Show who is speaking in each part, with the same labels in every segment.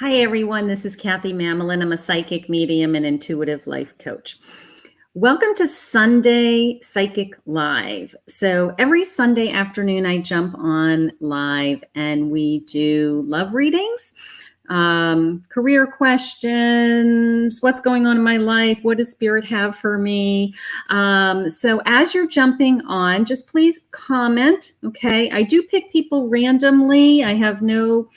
Speaker 1: Hi, everyone. This is Kathy Mamolen. I'm a psychic medium and intuitive life coach. Welcome to Sunday Psychic Live. So every Sunday afternoon, I jump on live and we do love readings, career questions, what's going on in my life, what does Spirit have for me? So as you're jumping on, just please comment, okay? I do pick people randomly. I have no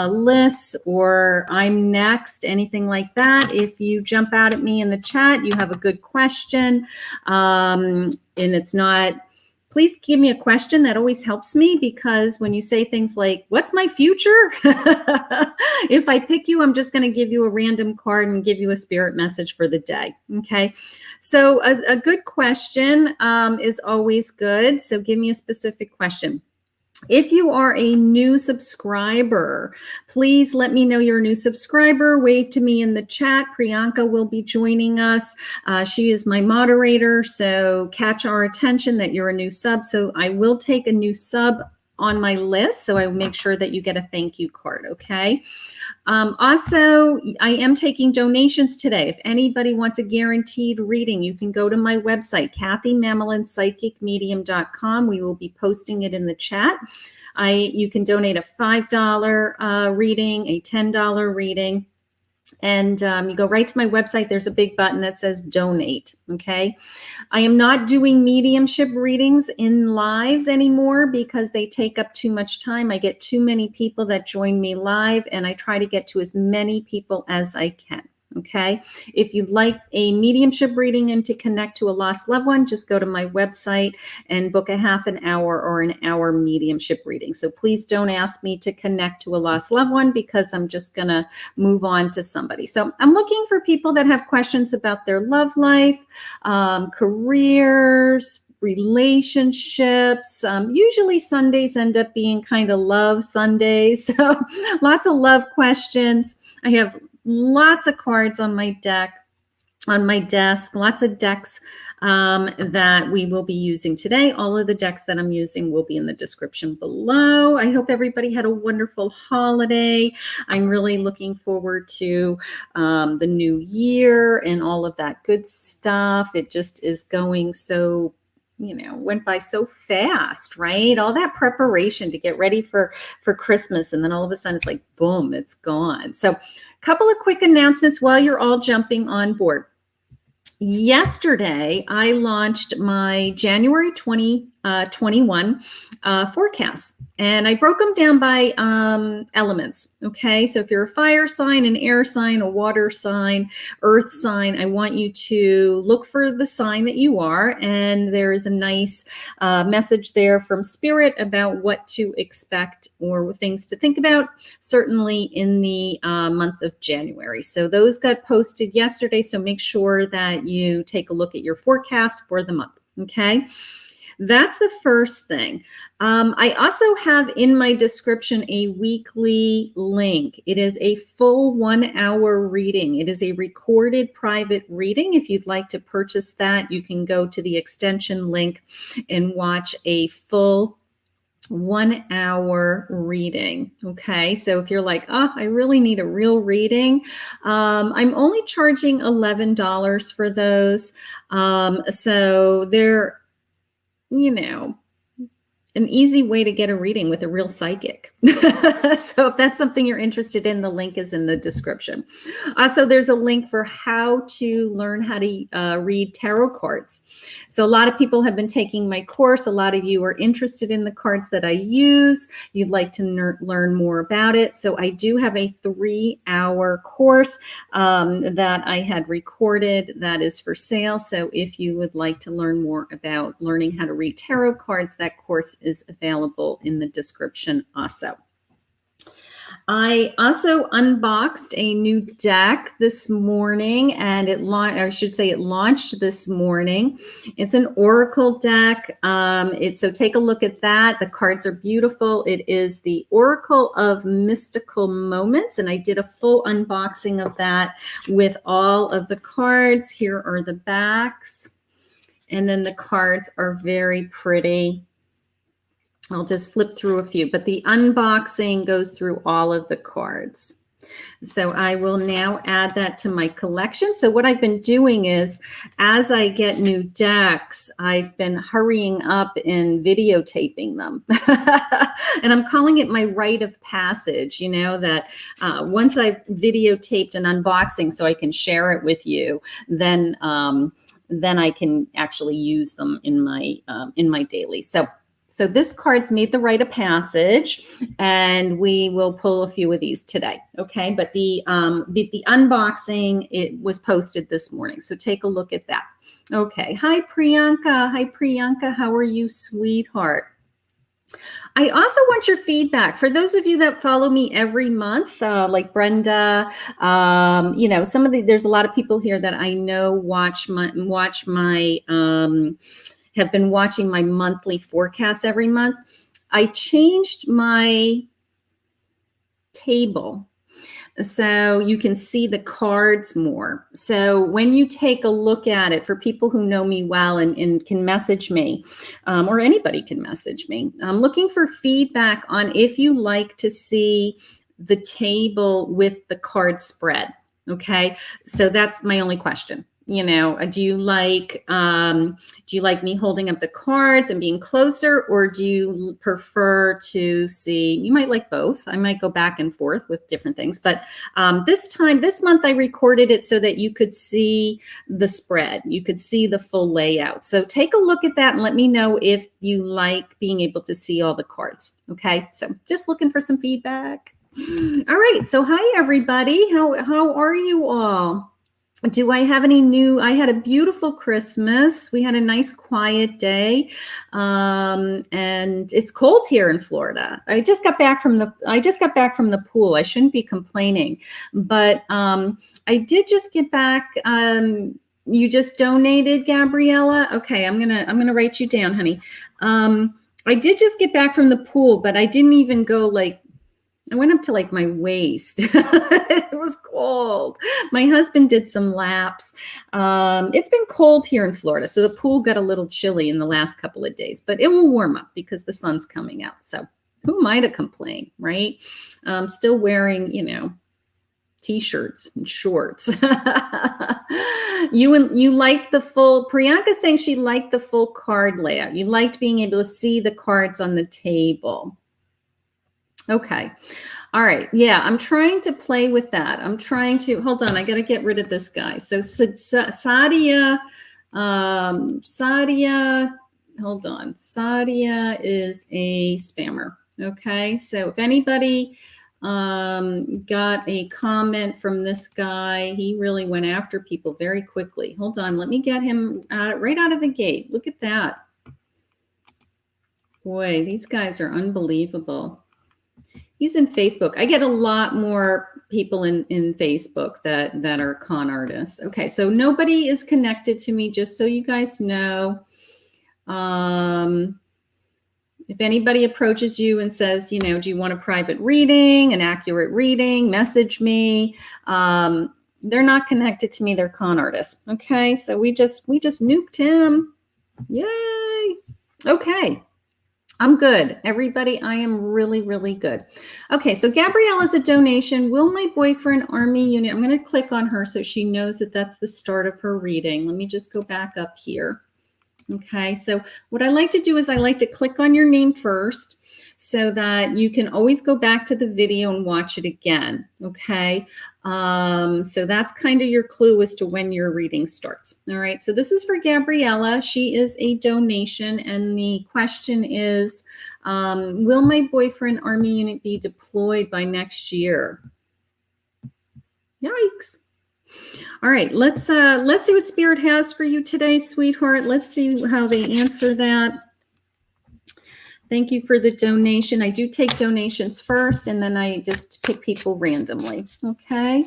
Speaker 1: lists or I'm next, anything like that. If you jump out at me in the chat, you have a good question, and it's not, please give me a question. That always helps me, because when you say things like, what's my future? If I pick you, I'm just going to give you a random card and give you a spirit message for the day. Okay. So a good question is always good. So give me a specific question. If you are a new subscriber, please let me know you're a new subscriber. Wave to me in the chat. Priyanka will be joining us. She is my moderator, so catch our attention that you're a new sub. So I will take a new sub on my list, so I will make sure that you get a thank you card, okay? Also, I am taking donations today. If anybody wants a guaranteed reading, you can go to my website, KathyMamolenPsychicMedium.com. We will be posting it in the chat. You can donate a $5 reading, a $10 reading. And you go right to my website. There's a big button that says donate. Okay. I am not doing mediumship readings in lives anymore because they take up too much time. I get too many people that join me live, and I try to get to as many people as I can. Okay. If you'd like a mediumship reading and to connect to a lost loved one, just go to my website and book a half an hour or an hour mediumship reading. So please don't ask me to connect to a lost loved one, because I'm just going to move on to somebody. So I'm looking for people that have questions about their love life, careers, relationships. Usually Sundays end up being kind of love Sundays. So lots of love questions. I have lots of cards on my desk, lots of decks that we will be using today. All of the decks that I'm using will be in the description below. I hope everybody had a wonderful holiday. I'm really looking forward to the new year and all of that good stuff. It just is going so, went by so fast, right? All that preparation to get ready for Christmas, and then all of a sudden it's like, boom, it's gone. So a couple of quick announcements while you're all jumping on board. Yesterday, I launched my January 2021 forecasts, and I broke them down by elements. Okay, so if you're a fire sign, an air sign, a water sign, earth sign, I want you to look for the sign that you are, and there is a nice message there from Spirit about what to expect or things to think about, certainly in the month of January. So those got posted yesterday, so make sure that you take a look at your forecast for the month. Okay. That's the first thing. I also have in my description a weekly link. It is a full 1 hour reading. It is a recorded private reading. If you'd like to purchase that, you can go to the extension link and watch a full 1 hour reading. Okay. So if you're like, oh, I really need a real reading, I'm only charging $11 for those. So they're, an easy way to get a reading with a real psychic. So if that's something you're interested in, the link is in the description. Also, there's a link for how to learn how to read tarot cards. So a lot of people have been taking my course. A lot of you are interested in the cards that I use. You'd like to learn more about it. So I do have a 3-hour course that I had recorded that is for sale. So if you would like to learn more about learning how to read tarot cards, that course is available in the description also. I also unboxed a new deck this morning, and it launched this morning. It's an Oracle deck. So take a look at that. The cards are beautiful. It is the Oracle of Mystical Moments, and I did a full unboxing of that with all of the cards. Here are the backs, and then the cards are very pretty. I'll just flip through a few, but the unboxing goes through all of the cards. So I will now add that to my collection. So what I've been doing is, as I get new decks, I've been hurrying up and videotaping them. And I'm calling it my rite of passage, you know, that once I've videotaped an unboxing so I can share it with you, then I can actually use them in my daily. So this card's made the rite of passage, and we will pull a few of these today, okay? But the unboxing, it was posted this morning, so take a look at that. Okay, hi Priyanka. Hi Priyanka, how are you, sweetheart? I also want your feedback. For those of you that follow me every month, like Brenda, you know, there's a lot of people here that I know have been watching my monthly forecasts every month. I changed my table so you can see the cards more. So when you take a look at it, for people who know me well and can message me, or anybody can message me, I'm looking for feedback on if you like to see the table with the card spread. Okay, so that's my only question. You know, do you like me holding up the cards and being closer, or do you prefer to see? You might like both. I might go back and forth with different things, but this month I recorded it so that you could see the spread, you could see the full layout. So take a look at that and let me know if you like being able to see all the cards. Okay, so just looking for some feedback. All right, so hi everybody. How are you all? Do I have any new? I had a beautiful Christmas. We had a nice quiet day, and it's cold here in Florida. I just got back from the pool. I shouldn't be complaining, but I did just get back. You just donated, Gabriella. Okay, I'm gonna write you down, honey. I did just get back from the pool, but I didn't even go like. I went up to like my waist. It was cold. My husband did some laps. It's been cold here in Florida, so the pool got a little chilly in the last couple of days, but it will warm up because the sun's coming out. So who am I to complain, right? Still wearing, you know, t-shirts and shorts. You liked the full, Priyanka saying she liked the full card layout. You liked being able to see the cards on the table. Okay. All right. Yeah, I'm trying to play with that. I'm trying to, hold on, I got to get rid of this guy. So Sadia, hold on. Sadia is a spammer. Okay. So if anybody got a comment from this guy, he really went after people very quickly. Hold on. Let me get him right out of the gate. Look at that. Boy, these guys are unbelievable. He's in Facebook. I get a lot more people in Facebook that are con artists. Okay, so nobody is connected to me, just so you guys know. If anybody approaches you and says, you know, do you want a private reading, an accurate reading, message me. They're not connected to me. They're con artists. Okay, so we just nuked him. Yay. Okay. I'm good. Everybody, I am really, really good. Okay, so Gabrielle is a donation. Will my boyfriend Army unit? I'm going to click on her so she knows that that's the start of her reading. Let me just go back up here. Okay, so what I like to do is I like to click on your name first so that you can always go back to the video and watch it again. Okay, so that's kind of your clue as to when your reading starts. All right, so this is for Gabriella. She is a donation, and the question is, will my boyfriend Army unit be deployed by next year? Yikes. All right, let's see what Spirit has for you today, sweetheart. Let's see how they answer that. Thank you for the donation. I do take donations first, and then I just pick people randomly. Okay.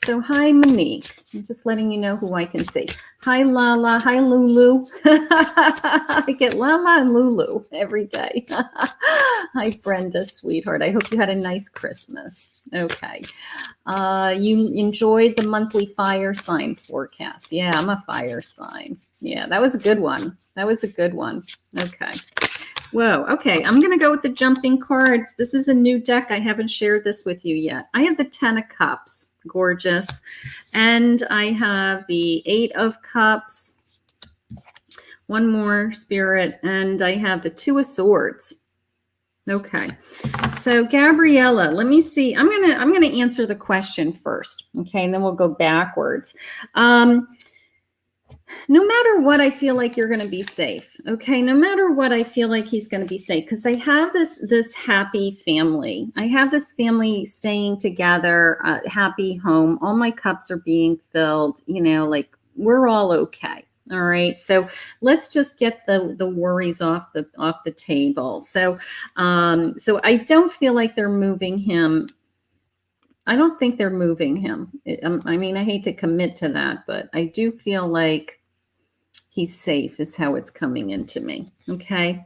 Speaker 1: So hi, Monique. I'm just letting you know who I can see. Hi, Lala. Hi, Lulu. I get Lala and Lulu every day. Hi, Brenda, sweetheart. I hope you had a nice Christmas. Okay. You enjoyed the monthly fire sign forecast. Yeah, I'm a fire sign. Yeah, that was a good one. That was a good one. Okay. Whoa. Okay. I'm going to go with the jumping cards. This is a new deck. I haven't shared this with you yet. I have the 10 of Cups. Gorgeous. And I have the 8 of Cups. One more, Spirit. And I have the 2 of Swords. Okay. So Gabriella, let me see. I'm going to answer the question first. Okay. And then we'll go backwards. No matter what, I feel like you're going to be safe. Okay. No matter what, I feel like he's going to be safe because I have this happy family. I have this family staying together, happy home. All my cups are being filled, you know, like we're all okay. All right. So let's just get the worries off the table. So I don't feel like they're moving him. I don't think they're moving him. I mean, I hate to commit to that, but I do feel like he's safe is how it's coming into me. Okay.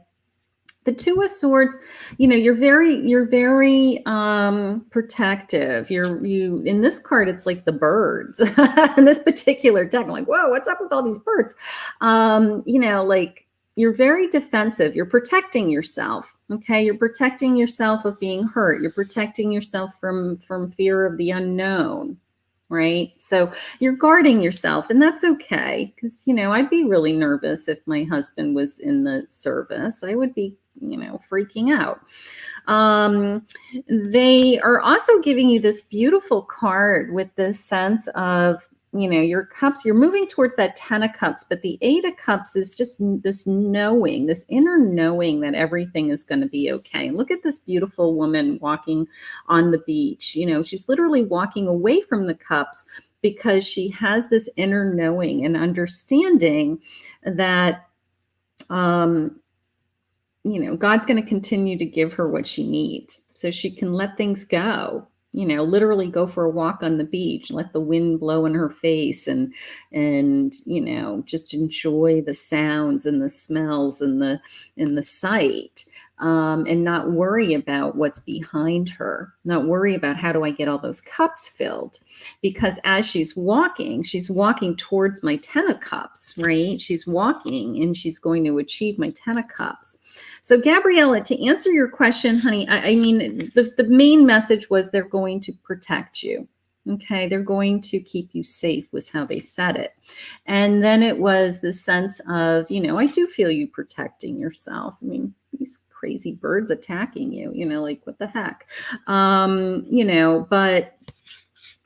Speaker 1: The 2 of Swords, you know, you're very protective. You in this card, it's like the birds. In this particular deck, I'm like, whoa, what's up with all these birds? You know, like you're very defensive. You're protecting yourself. Okay. You're protecting yourself of being hurt. You're protecting yourself from fear of the unknown. Right. So you're guarding yourself, and that's okay. Because, you know, I'd be really nervous if my husband was in the service. I would be, you know, freaking out. They are also giving you this beautiful card with this sense of, you know, your cups, you're moving towards that 10 of Cups, but the 8 of Cups is just this knowing, this inner knowing that everything is going to be okay. Look at this beautiful woman walking on the beach. You know, she's literally walking away from the cups because she has this inner knowing and understanding that, you know, God's going to continue to give her what she needs so she can let things go. You know, literally go for a walk on the beach, let the wind blow in her face and, you know, just enjoy the sounds and the smells and the sight, and not worry about what's behind her, not worry about how do I get all those cups filled, because as she's walking towards my 10 of Cups, right? She's walking and she's going to achieve my 10 of Cups. So Gabriella, to answer your question, honey, I mean, the main message was they're going to protect you. Okay. They're going to keep you safe was how they said it. And then it was the sense of, you know, I do feel you protecting yourself. I mean, these crazy birds attacking you, you know, like what the heck, you know, but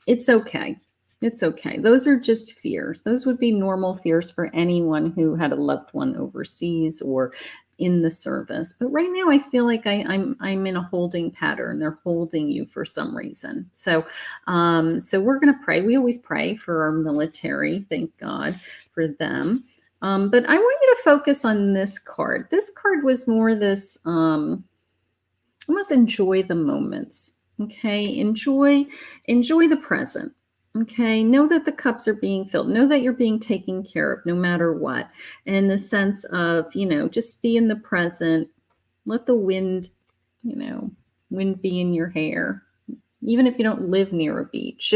Speaker 1: it's okay. It's okay. Those are just fears. Those would be normal fears for anyone who had a loved one overseas or in the service. But right now I feel like I'm in a holding pattern. They're holding you for some reason. So we're going to pray. We always pray for our military. Thank God for them. But I want you to focus on this card. This card was more this, almost enjoy the moments. Okay. Enjoy the present. Okay. Know that the cups are being filled. Know that you're being taken care of no matter what. And in the sense of, you know, just be in the present. Let the wind, you know, wind be in your hair. Even if you don't live near a beach,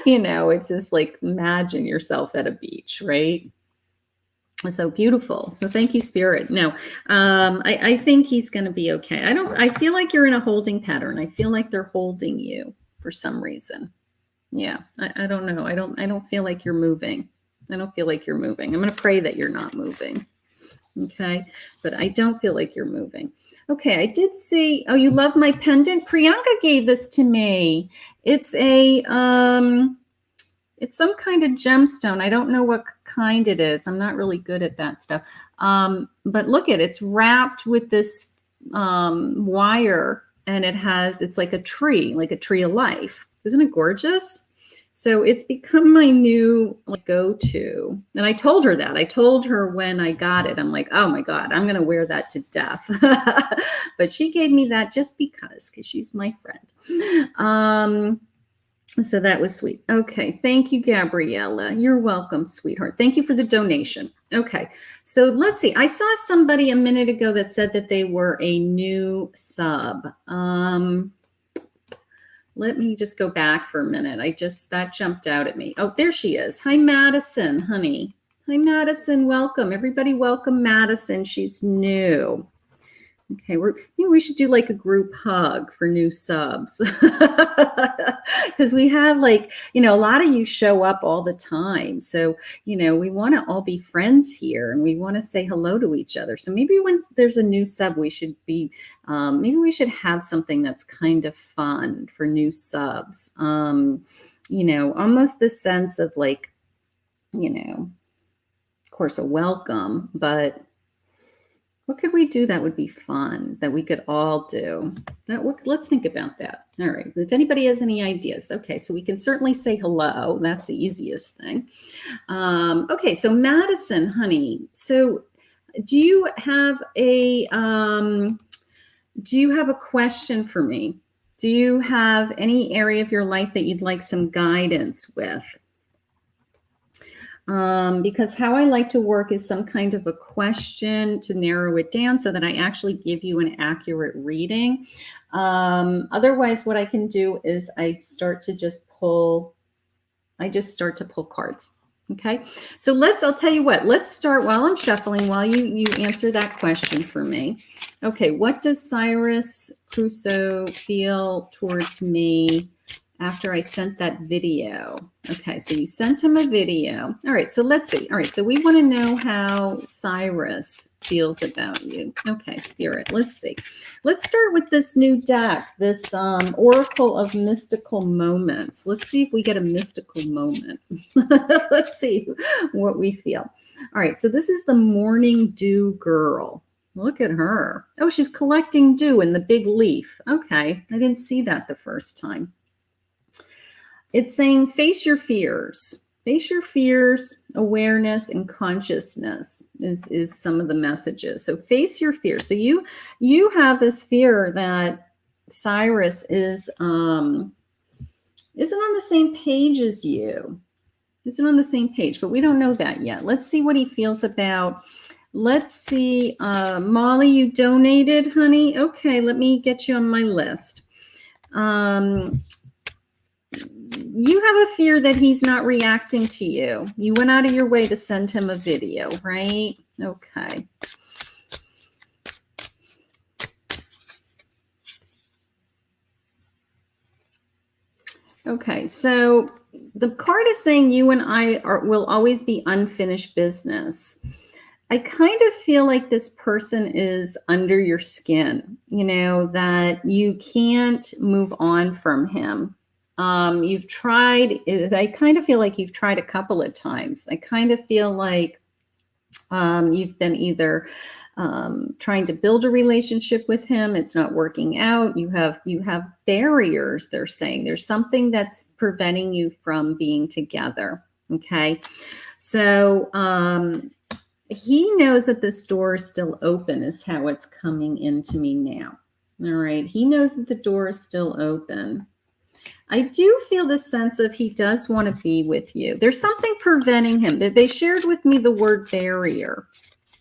Speaker 1: you know, it's just like imagine yourself at a beach, right? So beautiful. So thank you, Spirit. No, I think he's going to be okay. I feel like you're in a holding pattern. I feel like they're holding you for some reason. Yeah. I don't know. I don't feel like you're moving. I don't feel like you're moving. I'm going to pray that you're not moving. Okay. But I don't feel like you're moving. Okay. I did see, oh, you love my pendant. Priyanka gave this to me. It's a, it's some kind of gemstone. I don't know what kind it is. I'm not really good at that stuff. But look it's wrapped with this wire, and it's like a tree of life. Isn't it gorgeous? So it's become my new go-to. And I told her that. I told her when I got it, I'm like, oh my God, I'm going to wear that to death. But she gave me that just because she's my friend. So that was sweet. Okay. Thank you, Gabriella. You're welcome, sweetheart. Thank you for the donation. Okay. So let's see. I saw somebody a minute ago that said that they were a new sub. Let me just go back for a minute. That jumped out at me. Oh, there she is. Hi, Madison, honey. Hi, Madison. Welcome. Everybody welcome Madison. She's new. Okay, we should do like a group hug for new subs. Because we have like, a lot of you show up all the time. So, we want to all be friends here and we want to say hello to each other. So maybe when there's a new sub, we should be, maybe we should have something that's kind of fun for new subs. Almost this sense of like, of course, a welcome, but what could we do that would be fun, that we could all do? Let's think about that. All right. If anybody has any ideas. Okay, so we can certainly say hello. That's the easiest thing. Okay, so Madison, honey. So do you have a question for me? Do you have any area of your life that you'd like some guidance with? Because how I like to work is some kind of a question to narrow it down so that I actually give you an accurate reading. Otherwise, what I can do is I just start to pull cards. Okay, so I'll tell you what, let's start while I'm shuffling, while you answer that question for me. Okay, what does Cyrus Crusoe feel towards me after I sent that video? Okay, so you sent him a video. All right, so let's see. All right, so we want to know how Cyrus feels about you. Okay, Spirit, let's see. Let's start with this new deck, this Oracle of Mystical Moments. Let's see if we get a mystical moment. Let's see what we feel. All right, so this is the Morning Dew Girl. Look at her. Oh, she's collecting dew in the big leaf. Okay, I didn't see that the first time. It's saying face your fears. Face your fears, awareness, and consciousness is some of the messages. So face your fears. So you have this fear that Cyrus isn't on the same page as you. Isn't on the same page, but we don't know that yet. Let's see what he feels about. Let's see. Molly, you donated, honey. Okay, let me get you on my list. You have a fear that he's not reacting to you. You went out of your way to send him a video, right? Okay. Okay, so the card is saying you and I will always be unfinished business. I kind of feel like this person is under your skin, that you can't move on from him. You've tried, I kind of feel like you've tried a couple of times. I kind of feel like you've been either trying to build a relationship with him. It's not working out. You have barriers, they're saying. There's something that's preventing you from being together. Okay. So he knows that this door is still open, is how it's coming into me now. All right. He knows that the door is still open. I do feel the sense of he does want to be with you. There's something preventing him. They shared with me the word barrier.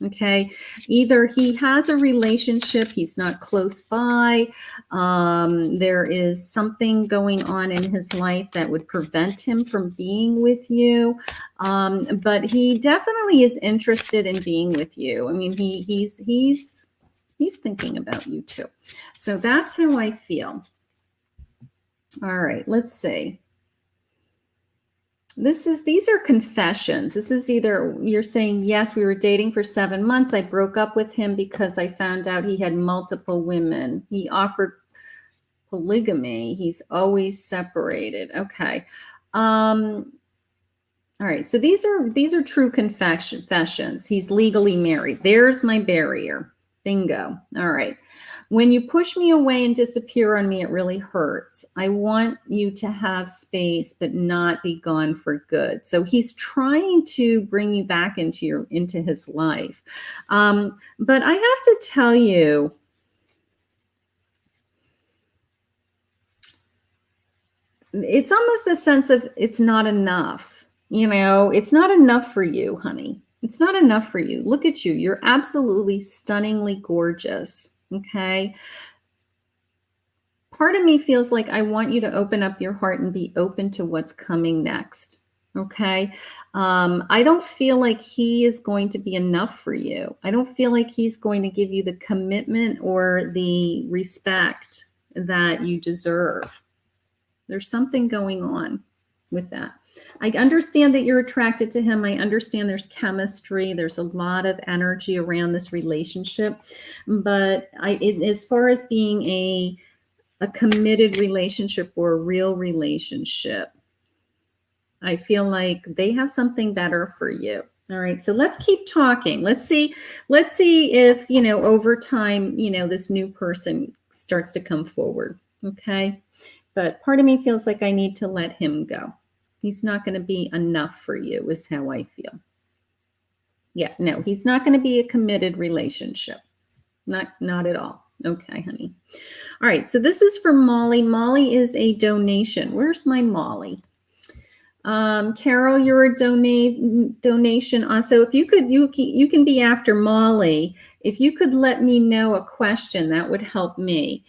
Speaker 1: Okay. Either he has a relationship, he's not close by. There is something going on in his life that would prevent him from being with you. But he definitely is interested in being with you. I mean, he's thinking about you too. So that's how I feel. All right, let's see. These are confessions. This is either you're saying, yes, we were dating for 7 months. I broke up with him because I found out he had multiple women. He offered polygamy. He's always separated. Okay. All right. So these are true confessions. He's legally married. There's my barrier. Bingo. All right. When you push me away and disappear on me, it really hurts. I want you to have space, but not be gone for good. So he's trying to bring you back into his life. But I have to tell you, it's almost the sense of it's not enough. It's not enough for you, honey. It's not enough for you. Look at you. You're absolutely stunningly gorgeous. Okay. Part of me feels like I want you to open up your heart and be open to what's coming next. Okay. I don't feel like he is going to be enough for you. I don't feel like he's going to give you the commitment or the respect that you deserve. There's something going on with that. I understand that you're attracted to him. I understand there's chemistry. There's a lot of energy around this relationship. But as far as being a committed relationship or a real relationship, I feel like they have something better for you. All right. So let's keep talking. Let's see if, over time, this new person starts to come forward. Okay. But part of me feels like I need to let him go. He's not going to be enough for you, is how I feel. Yeah, no, he's not going to be a committed relationship. Not at all. Okay, honey. All right, so this is for Molly. Molly is a donation. Where's my Molly? Carol, you're a donation. So if you could, you can be after Molly. If you could let me know a question, that would help me.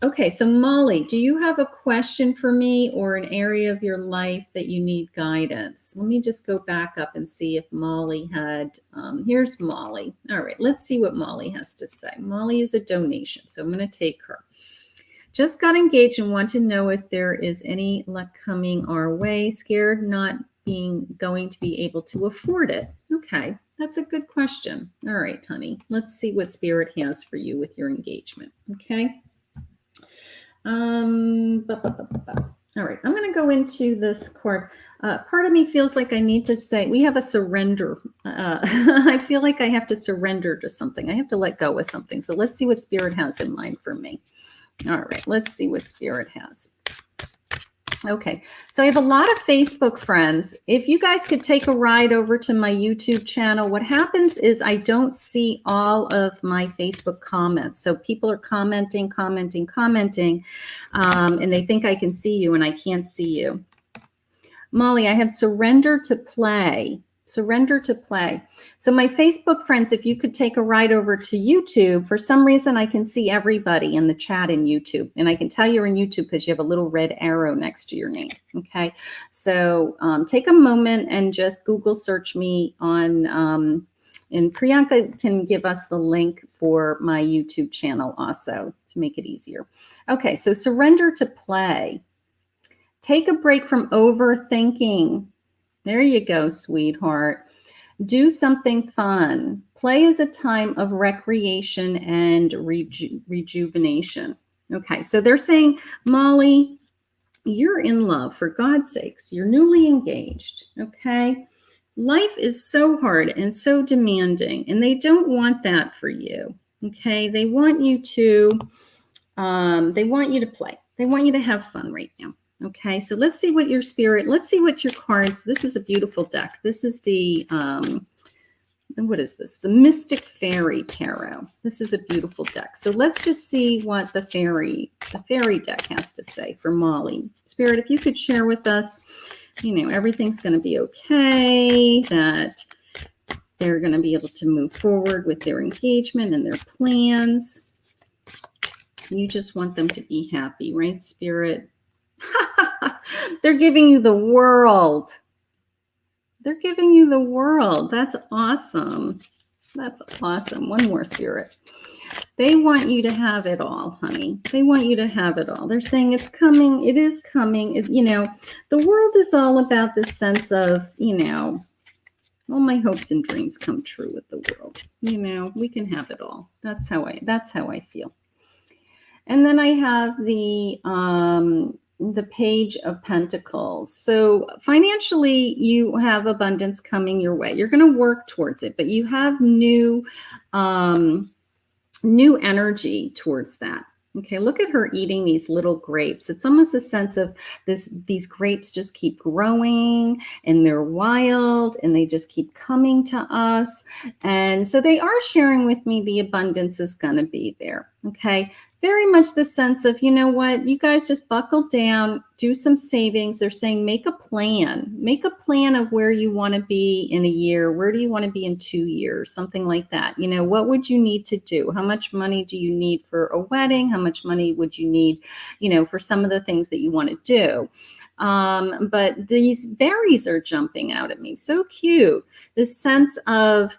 Speaker 1: Okay, so Molly, do you have a question for me or an area of your life that you need guidance? Let me just go back up and see if Molly had, here's Molly. All right, let's see what Molly has to say. Molly is a donation, so I'm going to take her. Just got engaged and want to know if there is any luck coming our way. Scared not going to be able to afford it. Okay, that's a good question. All right, honey. Let's see what Spirit has for you with your engagement. Okay. All right, I'm going to go into this card. Part of me feels like I need to say, we have a surrender. I feel like I have to surrender to something. I have to let go of something. So let's see what Spirit has in mind for me. All right, let's see what Spirit has. Okay, so I have a lot of Facebook friends. If you guys could take a ride over to my YouTube channel, what happens is I don't see all of my Facebook comments. So people are commenting, and they think I can see you, and I can't see you. Molly, I have surrender to play. Surrender to play. So my Facebook friends, if you could take a ride over to YouTube, for some reason I can see everybody in the chat in YouTube. And I can tell you're in YouTube because you have a little red arrow next to your name. Okay. So take a moment and just Google search me on, and Priyanka can give us the link for my YouTube channel also to make it easier. Okay. So surrender to play. Take a break from overthinking. There you go, sweetheart. Do something fun. Play is a time of recreation and rejuvenation. Okay, so they're saying, Molly, you're in love, for God's sakes. You're newly engaged, okay? Life is so hard and so demanding, and they don't want that for you, okay? They want you to play. They want you to have fun right now. Okay, so let's see what your Spirit, let's see what your cards, this is a beautiful deck. This is the, what is this? The Mystic Faerie Tarot. This is a beautiful deck. So let's just see what the Faerie deck has to say for Molly. Spirit, if you could share with us, everything's going to be okay, that they're going to be able to move forward with their engagement and their plans. You just want them to be happy, right, Spirit? They're giving you the world. They're giving you the world. That's awesome. That's awesome. One more, Spirit. They want you to have it all, honey. They want you to have it all. They're saying it's coming. It is coming. The world is all about this sense of, all my hopes and dreams come true with the world. We can have it all. That's how I feel. And then I have the Page of Pentacles. So financially, you have abundance coming your way. You're going to work towards it, but you have new energy towards that. Okay, look at her eating these little grapes. It's almost a sense of these grapes just keep growing and they're wild and they just keep coming to us. And so they are sharing with me the abundance is going to be there. Okay, very much the sense of, you guys just buckle down, do some savings. They're saying make a plan of where you want to be in a year. Where do you want to be in 2 years? Something like that. What would you need to do? How much money do you need for a wedding? How much money would you need, for some of the things that you want to do? But these berries are jumping out at me. So cute. This sense of,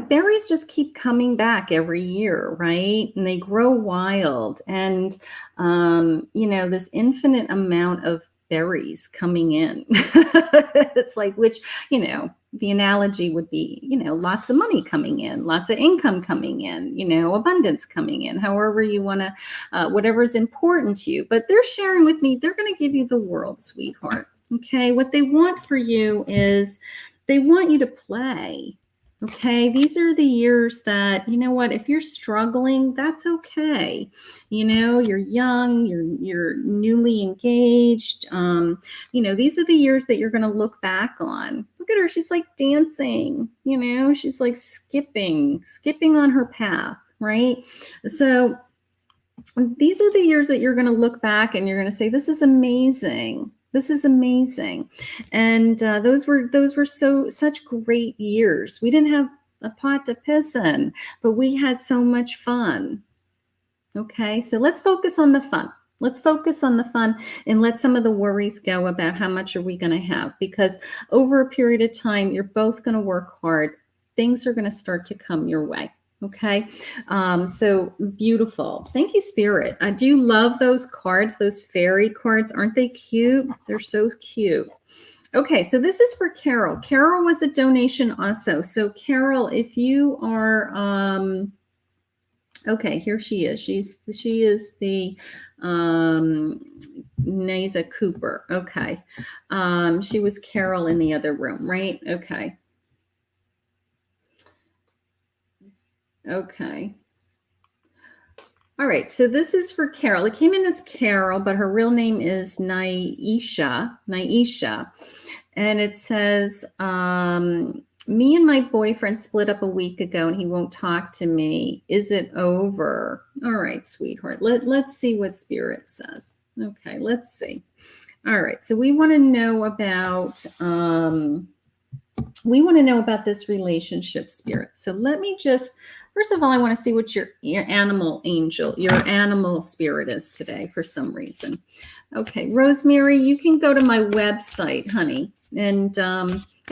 Speaker 1: berries just keep coming back every year, right? And they grow wild. And, this infinite amount of berries coming in. It's like, which, the analogy would be, lots of money coming in, lots of income coming in, abundance coming in, however you want to, whatever's important to you. But they're sharing with me, they're going to give you the world, sweetheart. Okay. What they want for you is they want you to play. Okay, these are the years that, if you're struggling, that's okay. You're young, you're newly engaged. These are the years that you're going to look back on. Look at her, she's like dancing, she's like skipping on her path, right? So these are the years that you're going to look back and you're going to say, this is amazing. This is amazing. And those were such great years. We didn't have a pot to piss in, but we had so much fun. Okay, so let's focus on the fun. Let's focus on the fun and let some of the worries go about how much are we going to have, because over a period of time, you're both going to work hard. Things are going to start to come your way. Okay. So beautiful. Thank you, Spirit. I do love those cards, those fairy cards. Aren't they cute? They're so cute. Okay. So this is for Carol. Carol was a donation also. So Carol, if you are, okay, here she is. She is the, Nasa Cooper. Okay. She was Carol in the other room, right? Okay. Okay. All right. So this is for Carol. It came in as Carol, but her real name is Naisha. And it says, me and my boyfriend split up a week ago and he won't talk to me. Is it over? All right, sweetheart. Let's see what Spirit says. Okay, let's see. All right. So we want to know about, this relationship, Spirit. So let me just, first of all, I want to see what your animal angel, your animal spirit is today for some reason. Okay, Rosemary, you can go to my website, honey. And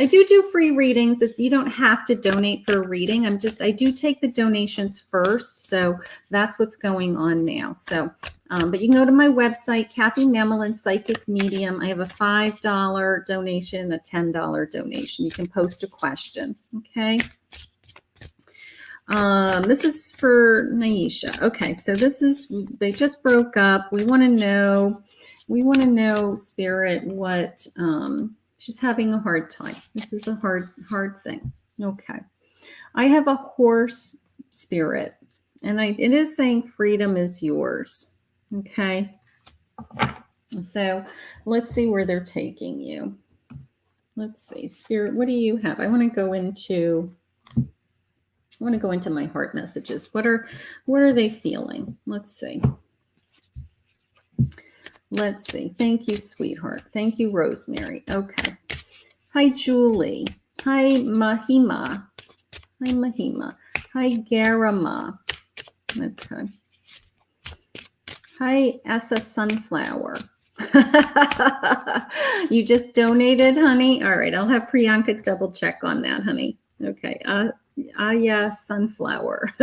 Speaker 1: I do free readings. You don't have to donate for a reading. I do take the donations first. So that's what's going on now. So, but you can go to my website, Kathy Mamolen, Psychic Medium. I have a $5 donation, a $10 donation. You can post a question. Okay. This is for Naisha. Okay. So they just broke up. We want to know, Spirit, what, she's having a hard time. This is a hard thing. Okay. I have a horse, Spirit, and it is saying freedom is yours. Okay. So let's see where they're taking you. Let's see, Spirit, what do you have? I want to go into my heart messages. What are they feeling? Let's see. Let's see. Thank you, sweetheart. Thank you, Rosemary. Okay. Hi, Julie. Hi, Mahima. Hi, Mahima. Hi, Garama. Okay. Hi, Essa Sunflower. You just donated, honey? All right. I'll have Priyanka double check on that, honey. Okay. Aya Sunflower.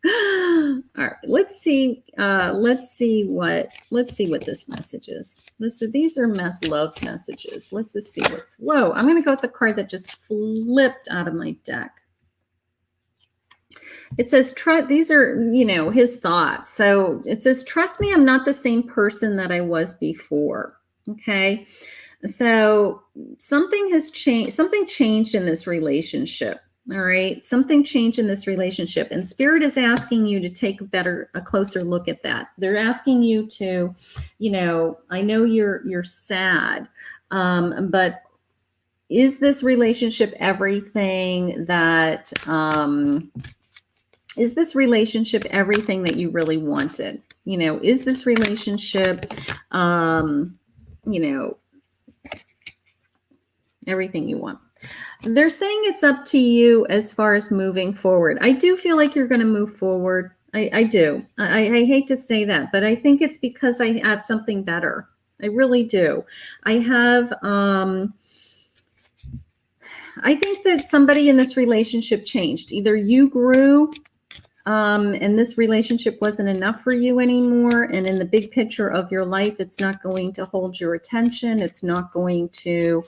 Speaker 1: All right, let's see what this message is. These are love messages. Let's just see whoa, I'm going to go with the card that just flipped out of my deck. It says, these are, his thoughts. So it says, trust me, I'm not the same person that I was before. Okay. So something has changed. Something changed in this relationship. All right. Something changed in this relationship, and Spirit is asking you to take a closer look at that. They're asking you to, I know you're sad, but is this relationship everything that, is this relationship everything that you really wanted? Is this relationship, everything you want? They're saying it's up to you as far as moving forward. I do feel like you're going to move forward. I do. I hate to say that, but I think it's because I have something better. I really do. I have, I think that somebody in this relationship changed. Either you grew, and this relationship wasn't enough for you anymore. And in the big picture of your life, it's not going to hold your attention. It's not going to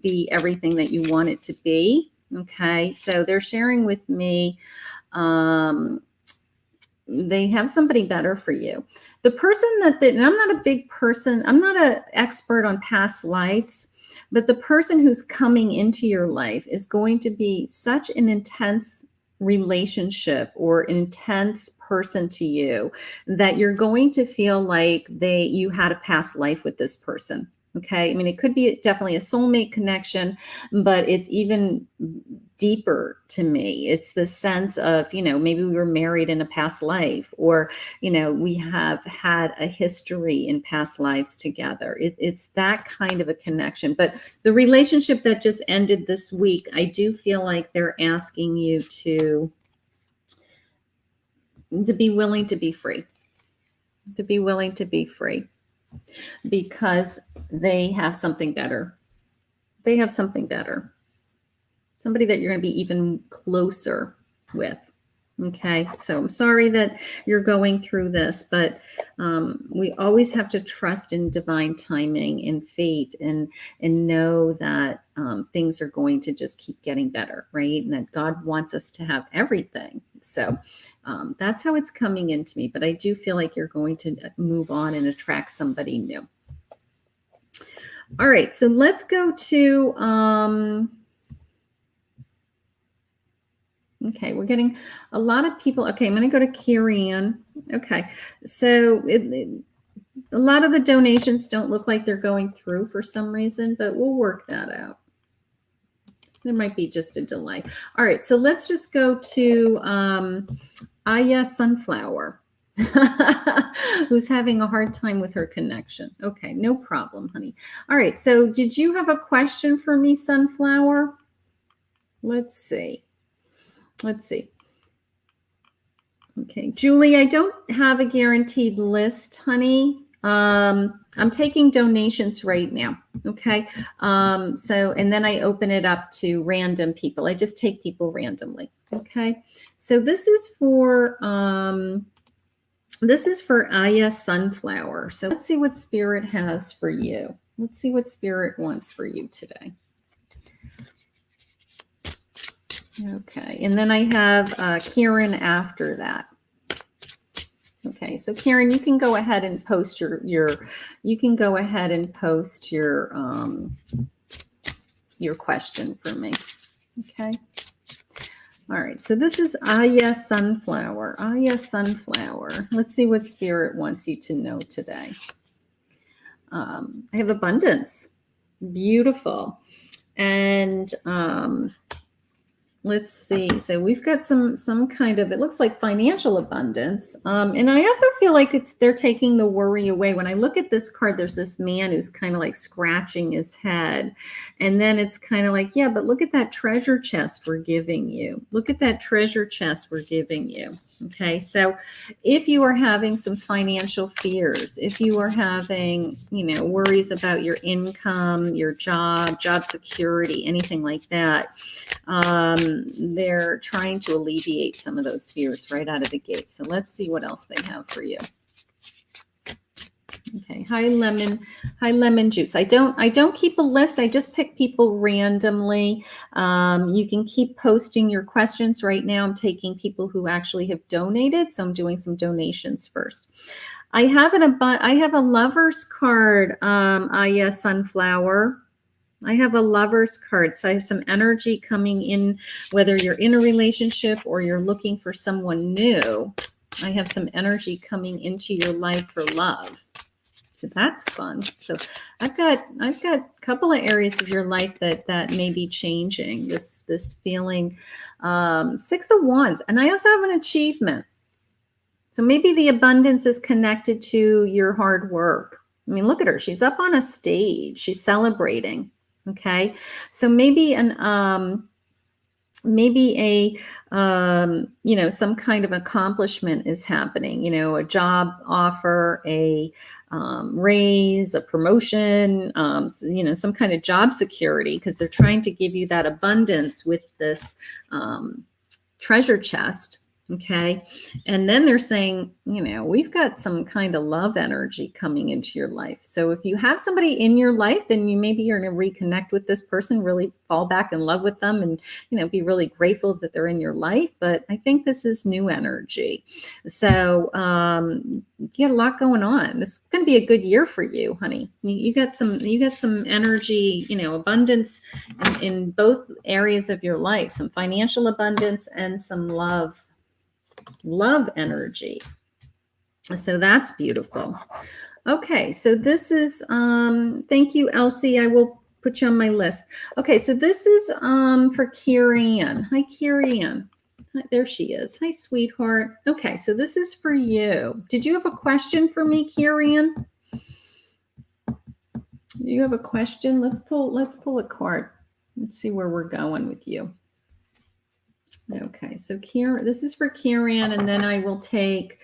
Speaker 1: be everything that you want it to be. Okay. So they're sharing with me, they have somebody better for you. The person and I'm not a big person, I'm not an expert on past lives, but the person who's coming into your life is going to be such an intense relationship or an intense person to you that you're going to feel like you had a past life with this person. Okay. I mean, it could be definitely a soulmate connection, but it's even deeper to me. It's the sense of, maybe we were married in a past life, or, we have had a history in past lives together. It's that kind of a connection. But the relationship that just ended this week, I do feel like they're asking you to be willing to be free, because they have something better. They have something better. Somebody that you're going to be even closer with. Okay. So I'm sorry that you're going through this, but we always have to trust in divine timing and fate, and know that things are going to just keep getting better, right? And that God wants us to have everything. So that's how it's coming into me. But I do feel like you're going to move on and attract somebody new. All right. So let's go to... okay, we're getting a lot of people. Okay, I'm going to go to Kieran. Okay, so a lot of the donations don't look like they're going through for some reason, but we'll work that out. There might be just a delay. All right, so let's just go to Aya Sunflower, who's having a hard time with her connection. Okay, no problem, honey. All right, so did you have a question for me, Sunflower? Let's see. Okay, Julie, I don't have a guaranteed list, honey. I'm taking donations right now. Okay. And then I open it up to random people. I just take people randomly. Okay. So this is for Aya Sunflower. So let's see what Spirit has for you. Let's see what Spirit wants for you today. Okay, and then I have Kieran after that. Okay, so Kieran, you can go ahead and post your question for me. Okay. All right, so this is Aya Sunflower. Aya Sunflower. Let's see what Spirit wants you to know today. I have abundance. Beautiful. And let's see. So we've got some kind of, it looks like financial abundance. And I also feel like they're taking the worry away. When I look at this card, there's this man who's kind of like scratching his head. And then it's kind of like, yeah, but look at that treasure chest we're giving you. Look at that treasure chest we're giving you. Okay. So if you are having some financial fears, if you are having, worries about your income, your job security, anything like that, they're trying to alleviate some of those fears right out of the gate. So let's see what else they have for you. Okay. Hi, lemon juice. I don't keep a list. I just pick people randomly. You can keep posting your questions right now. I'm taking people who actually have donated. So I'm doing some donations first. I have a lover's card, Aya Sunflower. I have a lover's card. So I have some energy coming in, whether you're in a relationship or you're looking for someone new. I have some energy coming into your life for love. So that's fun. So I've got a couple of areas of your life that may be changing. This feeling, 6 of Wands, and I also have an achievement. So maybe the abundance is connected to your hard work. I mean, look at her. She's up on a stage. She's celebrating. Okay. So maybe maybe some kind of accomplishment is happening, a job offer, a raise, a promotion, some kind of job security, because they're trying to give you that abundance with this treasure chest. Okay. And then they're saying, we've got some kind of love energy coming into your life. So if you have somebody in your life, then maybe you're going to reconnect with this person, really fall back in love with them, and, be really grateful that they're in your life. But I think this is new energy. So you got a lot going on. It's going to be a good year for you, honey. You got some energy, abundance in both areas of your life, some financial abundance and some love energy. So that's beautiful. Okay, so this is thank you, Elsie. I will put you on my list. Okay, so this is for Kieran. Hi, Kieran. There she is. Hi, sweetheart. Okay, so this is for you. Did you have a question for me, Kieran? Do you have a question? Let's pull a card. Let's see where we're going with you. Okay, so Kieran, this is for Kieran, and then I will take,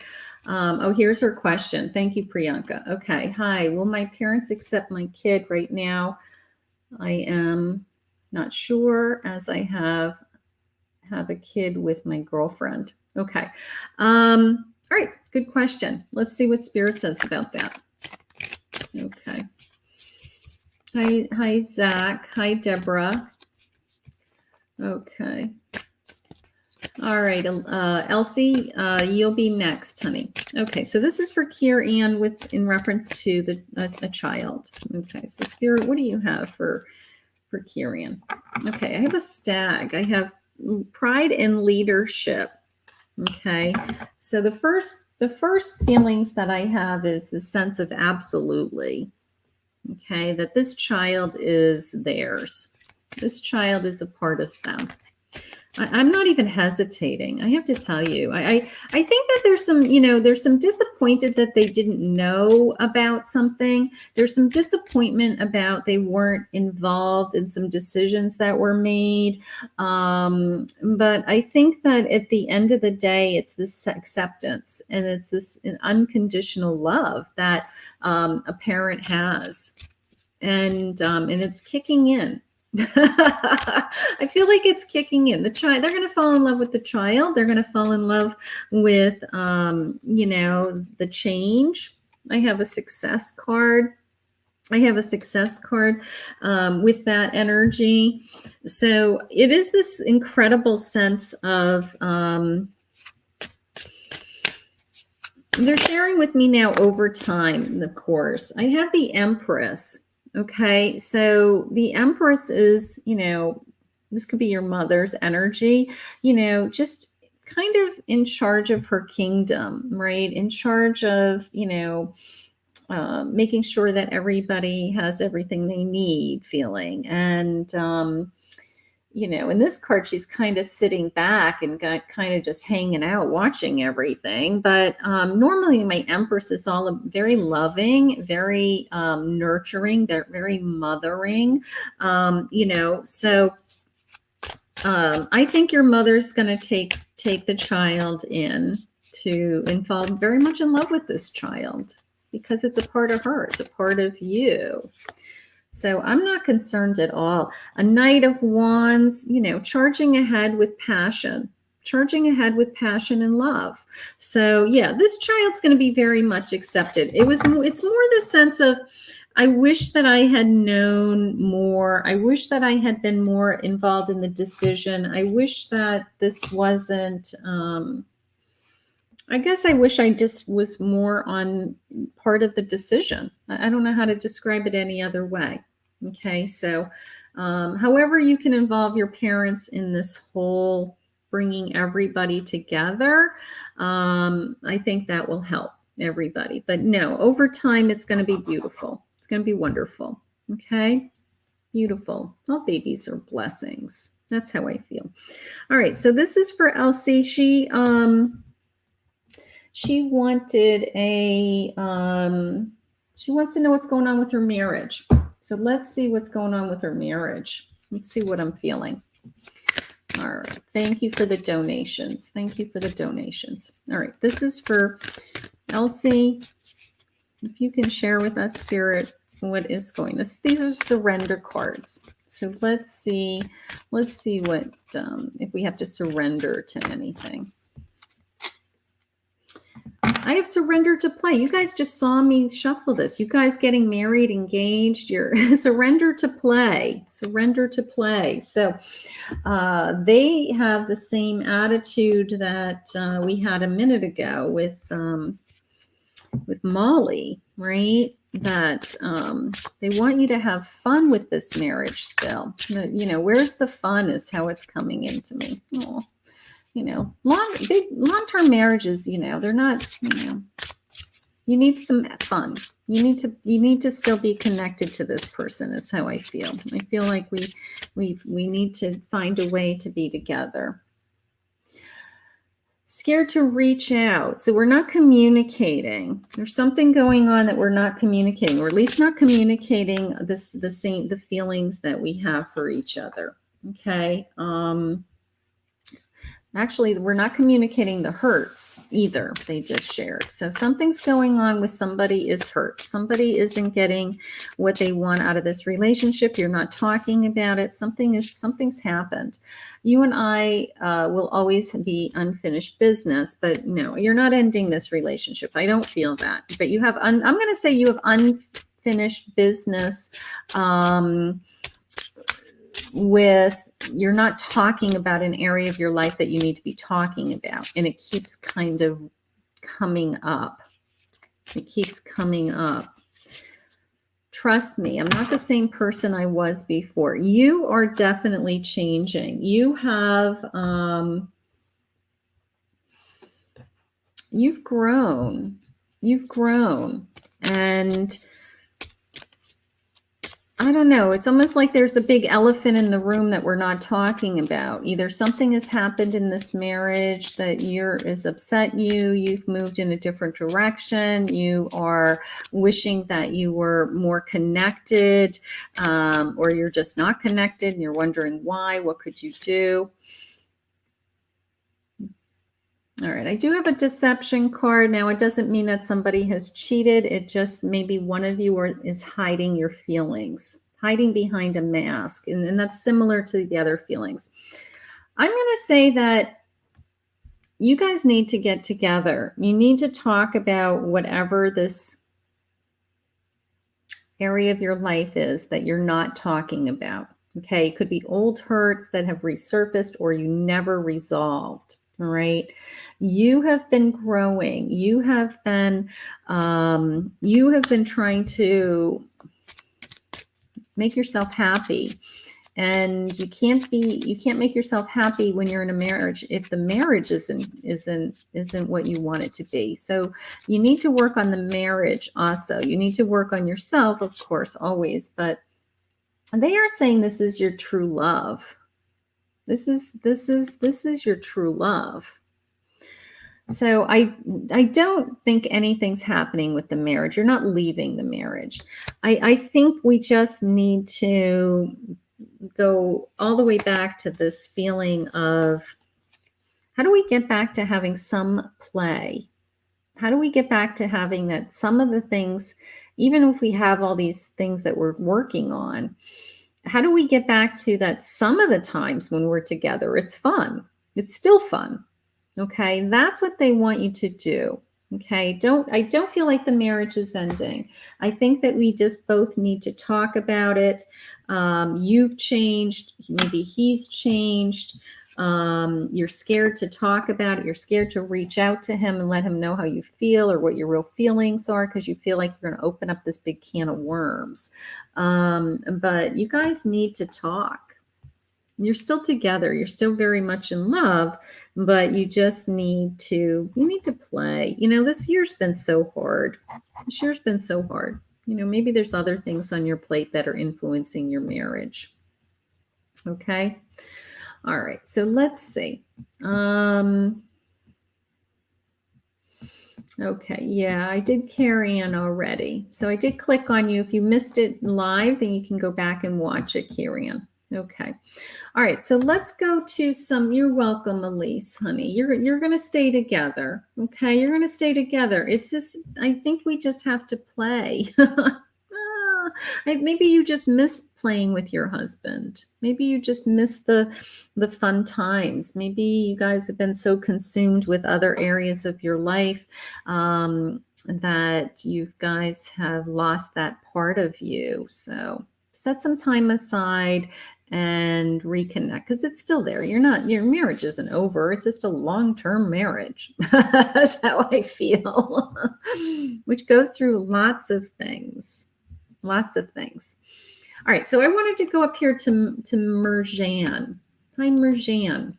Speaker 1: here's her question. Thank you, Priyanka. Okay, hi, will my parents accept my kid right now? I am not sure, as I have a kid with my girlfriend. Okay, all right, good question. Let's see what Spirit says about that. Okay. Hi, Zach. Hi, Deborah. Okay. All right, Elsie, you'll be next, honey. Okay, so this is for Kieran in reference to a child. Okay, so Spirit, what do you have for Kieran? Okay, I have a stag. I have pride and leadership. Okay, so the first feelings that I have is the sense of absolutely. Okay, that this child is theirs. This child is a part of them. I'm not even hesitating. I have to tell you, I think that there's some disappointed that they didn't know about something. There's some disappointment about they weren't involved in some decisions that were made. But I think that at the end of the day, it's this acceptance and it's this unconditional love that a parent has, and it's kicking in. I feel like it's kicking in. The child, they're going to fall in love with the child. They're going to fall in love with, the change. I have a success card. With that energy. So it is this incredible sense of, they're sharing with me now over time, the course. I have the Empress. Okay, so the Empress is, this could be your mother's energy, just kind of in charge of her kingdom, right? In charge of, making sure that everybody has everything they need feeling. And, in this card, she's kind of sitting back and kind of just hanging out, watching everything. But normally my Empress is all very loving, very nurturing, very mothering, So I think your mother's going to take the child in to fall very much in love with this child because it's a part of her. It's a part of you. So I'm not concerned at all. A Knight of Wands, charging ahead with passion and love. So yeah, this child's going to be very much accepted. It's more the sense of, I wish that I had known more. I wish that I had been more involved in the decision. I wish that this wasn't, I guess I wish I just was more on part of the decision. I don't know how to describe it any other way. Okay, so however you can involve your parents in this whole bringing everybody together, I think that will help everybody. But no, over time, it's going to be beautiful. It's going to be wonderful. Okay, beautiful. All babies are blessings. That's how I feel. All right, so this is for Elsie. She wanted she wants to know what's going on with her marriage. So let's see what's going on with her marriage. Let's see what I'm feeling. All right. Thank you for the donations. Thank you for the donations. All right. This is for Elsie. If you can share with us, Spirit, what is going on. These are surrender cards. So let's see what, if we have to surrender to anything. I have surrendered to play. You guys just saw me shuffle this. You guys getting married, engaged, you're surrender to play. Surrender to play. So they have the same attitude that we had a minute ago with Molly, right? That they want you to have fun with this marriage still. You know, where's the fun is how it's coming into me. Oh. You know, long-term marriages, you know, they're not, you know, you need some fun. You need to still be connected to this person is how I feel. I feel like we need to find a way to be together. Scared to reach out. So we're not communicating. There's something going on that we're not communicating, or at least not communicating the feelings that we have for each other. Okay. Actually, we're not communicating the hurts either. They just shared. So something's going on with somebody is hurt. Somebody isn't getting what they want out of this relationship. You're not talking about it. Something's happened. You and I will always be unfinished business, but no, you're not ending this relationship. I don't feel that. But you have, I'm going to say you have unfinished business with, you're not talking about an area of your life that you need to be talking about. And it keeps kind of coming up. It keeps coming up. Trust me, I'm not the same person I was before. You are definitely changing. You have, you've grown. You've grown. And I don't know. It's almost like there's a big elephant in the room that we're not talking about. Either something has happened in this marriage that is upset you. You've moved in a different direction. You are wishing that you were more connected, or you're just not connected and you're wondering why. What could you do? All right, I do have a deception card. Now, it doesn't mean that somebody has cheated. It just maybe one of you is hiding your feelings, hiding behind a mask. And that's similar to the other feelings. I'm going to say that you guys need to get together. You need to talk about whatever this area of your life is that you're not talking about. Okay, it could be old hurts that have resurfaced or you never resolved. All right. You have been growing. You have been trying to make yourself happy. And you can't make yourself happy when you're in a marriage if the marriage isn't what you want it to be. So you need to work on the marriage also. You need to work on yourself, of course, always, but they are saying this is your true love. This is your true love. So I don't think anything's happening with the marriage. You're not leaving the marriage. I think we just need to go all the way back to this feeling of, how do we get back to having some play? How do we get back to having that some of the things, even if we have all these things that we're working on, how do we get back to that some of the times when we're together, it's fun. It's still fun. Okay. That's what they want you to do. Okay. I don't feel like the marriage is ending. I think that we just both need to talk about it. You've changed. Maybe he's changed. You're scared to talk about it. You're scared to reach out to him and let him know how you feel or what your real feelings are, because you feel like you're going to open up this big can of worms. But you guys need to talk. You're still together. You're still very much in love, but you just need to play. You know, this year's been so hard. This year's been so hard. You know, maybe there's other things on your plate that are influencing your marriage. Okay. All right. So let's see. Okay. Yeah, I did carry on already. So I did click on you. If you missed it live, then you can go back and watch it, carry on. Okay. All right. So let's go to some. You're welcome, Elise, honey. You're going to stay together. Okay. You're going to stay together. It's just, I think we just have to play. Maybe you just miss playing with your husband. Maybe you just miss the fun times. Maybe you guys have been so consumed with other areas of your life that you guys have lost that part of you. So set some time aside and reconnect, because it's still there. Your marriage isn't over. It's just a long-term marriage. That's how I feel, which goes through lots of things. Lots of things. All right. So I wanted to go up here to Merjan. Hi, Merjan.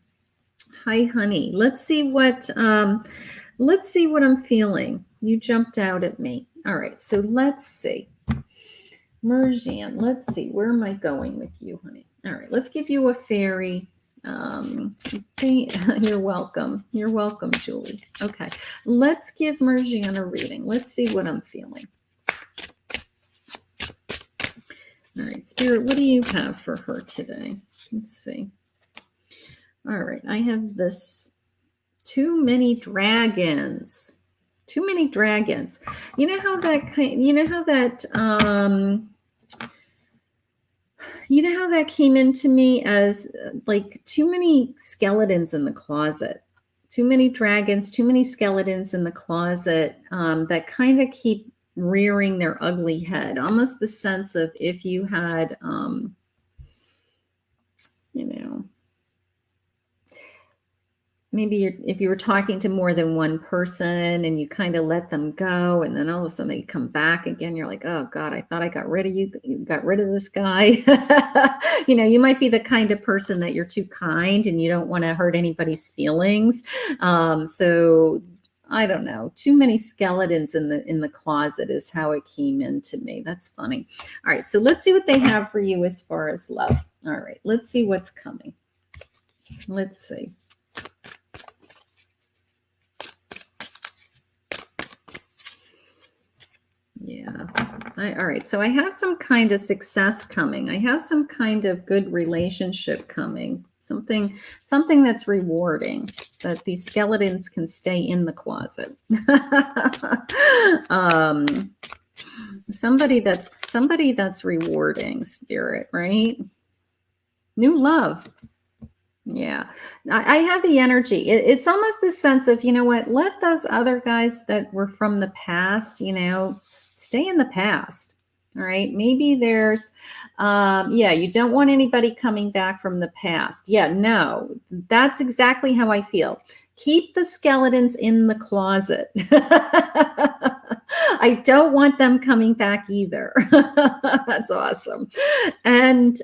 Speaker 1: Hi, honey. Let's see what I'm feeling. You jumped out at me. All right. So let's see. Merjan, let's see. Where am I going with you, honey? All right. Let's give you a fairy. You're welcome. You're welcome, Julie. Okay. Let's give Merjan a reading. Let's see what I'm feeling. All right, Spirit, what do you have for her today? Let's see. All right, I have this too many dragons. Too many dragons. You know how that came into me as like too many skeletons in the closet. Too many dragons, too many skeletons in the closet that kind of keep rearing their ugly head. Almost the sense of if you had, maybe if you were talking to more than one person and you kind of let them go, and then all of a sudden they come back again, you're like, oh God, I thought I got rid of you. You got rid of this guy. You might be the kind of person that you're too kind and you don't want to hurt anybody's feelings. So I don't know. Too many skeletons in the closet is how it came into me. That's funny. All right. So let's see what they have for you as far as love. All right. Let's see what's coming. Let's see. Yeah. All right. So I have some kind of success coming. I have some kind of good relationship coming. Something that's rewarding, that these skeletons can stay in the closet. Somebody that's rewarding, Spirit, right? New love. Yeah, I have the energy. It's almost this sense of, you know what, let those other guys that were from the past, stay in the past. All right. Maybe there's, you don't want anybody coming back from the past. Yeah, no, that's exactly how I feel. Keep the skeletons in the closet. I don't want them coming back either. That's awesome. And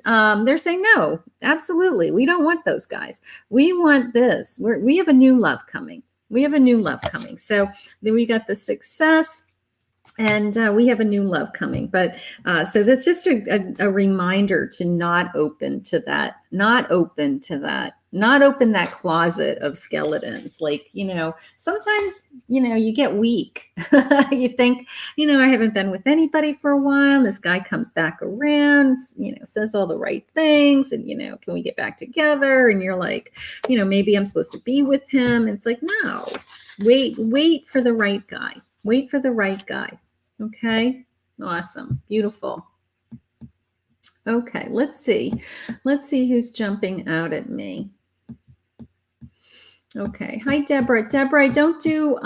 Speaker 1: they're saying, no, absolutely. We don't want those guys. We want this. We have a new love coming. We have a new love coming. So then we got the success. And we have a new love coming. But so that's just a reminder to not open that closet of skeletons. Like, sometimes, you get weak. You think, I haven't been with anybody for a while. This guy comes back around, says all the right things. And, can we get back together? And you're like, maybe I'm supposed to be with him. And it's like, no, wait for the right guy. Wait for the right guy. Okay. Awesome. Beautiful. Okay. Let's see who's jumping out at me. Okay. Hi, Deborah. Deborah, I don't do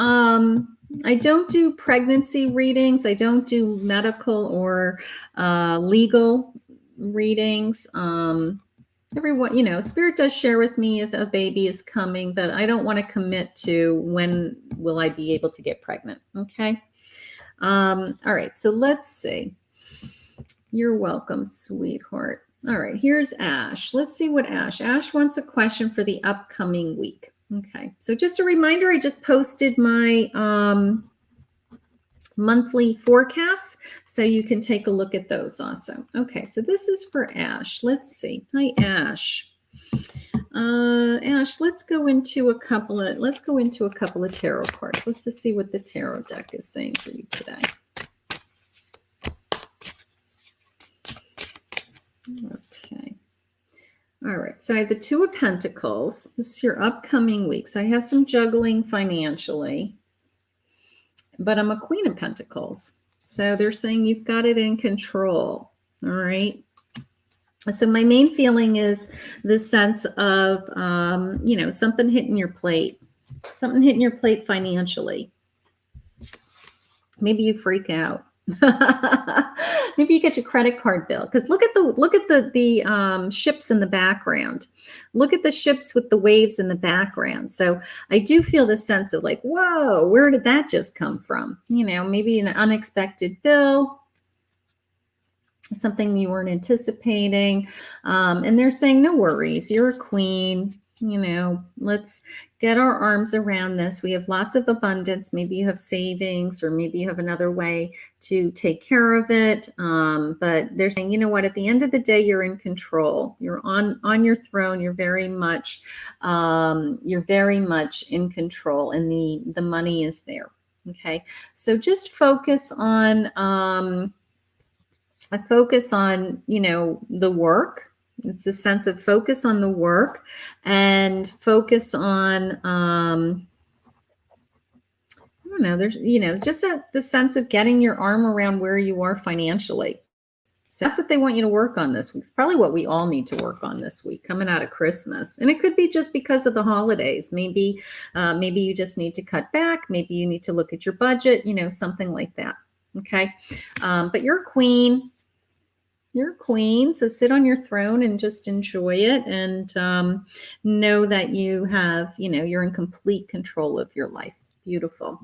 Speaker 1: pregnancy readings. I don't do medical or legal readings. Everyone, Spirit does share with me if a baby is coming, but I don't want to commit to when will I be able to get pregnant. Okay. All right. So let's see. You're welcome, sweetheart. All right. Here's Ash. Let's see what Ash wants a question for the upcoming week. Okay. So just a reminder, I just posted my monthly forecasts, so you can take a look at those also. Okay, so this is for Ash. Let's see. Hi, Ash. Ash, let's go into a couple of tarot cards. Let's just see what the tarot deck is saying for you today. Okay. All right, so I have the Two of Pentacles. This is your upcoming week. So I have some juggling financially, but I'm a Queen of Pentacles. So they're saying you've got it in control. All right. So my main feeling is this sense of, something hitting your plate, financially. Maybe you freak out. Maybe you get your credit card bill, because look at the ships in the background. Look at the ships with the waves in the background. So I do feel this sense of like, whoa, where did that just come from? Maybe an unexpected bill, something you weren't anticipating. And they're saying, no worries, you're a queen. Let's get our arms around this. We have lots of abundance. Maybe you have savings, or maybe you have another way to take care of it. But they're saying, you know what, at the end of the day, you're in control. You're on your throne. You're very much in control, and the money is there. Okay. So just focus on, the work. It's a sense of focus on the work, and focus on, there's, just the sense of getting your arm around where you are financially. So that's what they want you to work on this week. It's probably what we all need to work on this week, coming out of Christmas. And it could be just because of the holidays. Maybe you just need to cut back. Maybe you need to look at your budget, something like that. Okay. But you're a queen. You're a queen, so sit on your throne and just enjoy it, and know that you have, you're in complete control of your life. Beautiful.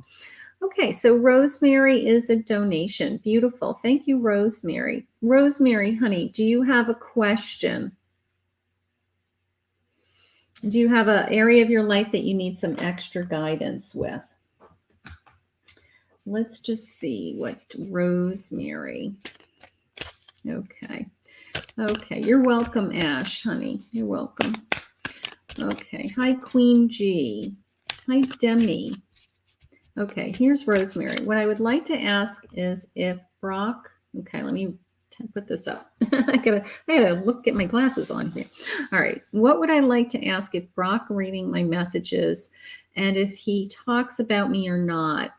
Speaker 1: Okay, so Rosemary is a donation. Beautiful. Thank you, Rosemary. Rosemary, honey, do you have a question? Do you have an area of your life that you need some extra guidance with? Let's just see what Rosemary... Okay. You're welcome, Ash, honey. You're welcome. Okay. Hi, Queen G. Hi, Demi. Okay. Here's Rosemary. What I would like to ask is if Brock. Okay. Let me put this up. I gotta look at my glasses on here. All right. What would I like to ask if Brock reading my messages, and if he talks about me or not?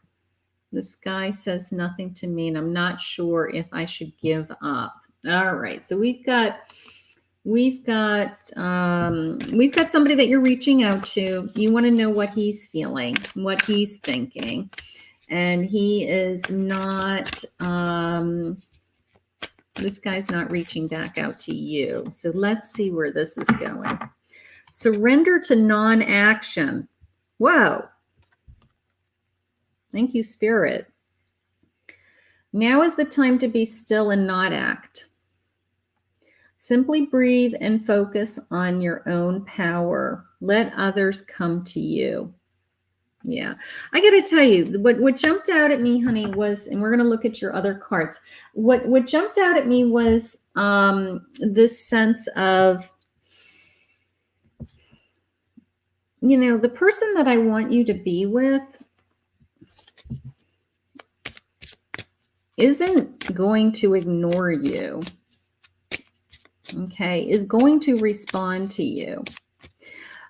Speaker 1: This guy says nothing to me, and I'm not sure if I should give up. All right. So we've got somebody that you're reaching out to. You want to know what he's feeling, what he's thinking. And he is not, this guy's not reaching back out to you. So let's see where this is going. Surrender to non-action. Whoa. Thank you, Spirit. Now is the time to be still and not act. Simply breathe and focus on your own power. Let others come to you. Yeah, I got to tell you, what jumped out at me, honey, was, and we're going to look at your other cards. What jumped out at me was this sense of, the person that I want you to be with isn't going to ignore you, okay, is going to respond to you.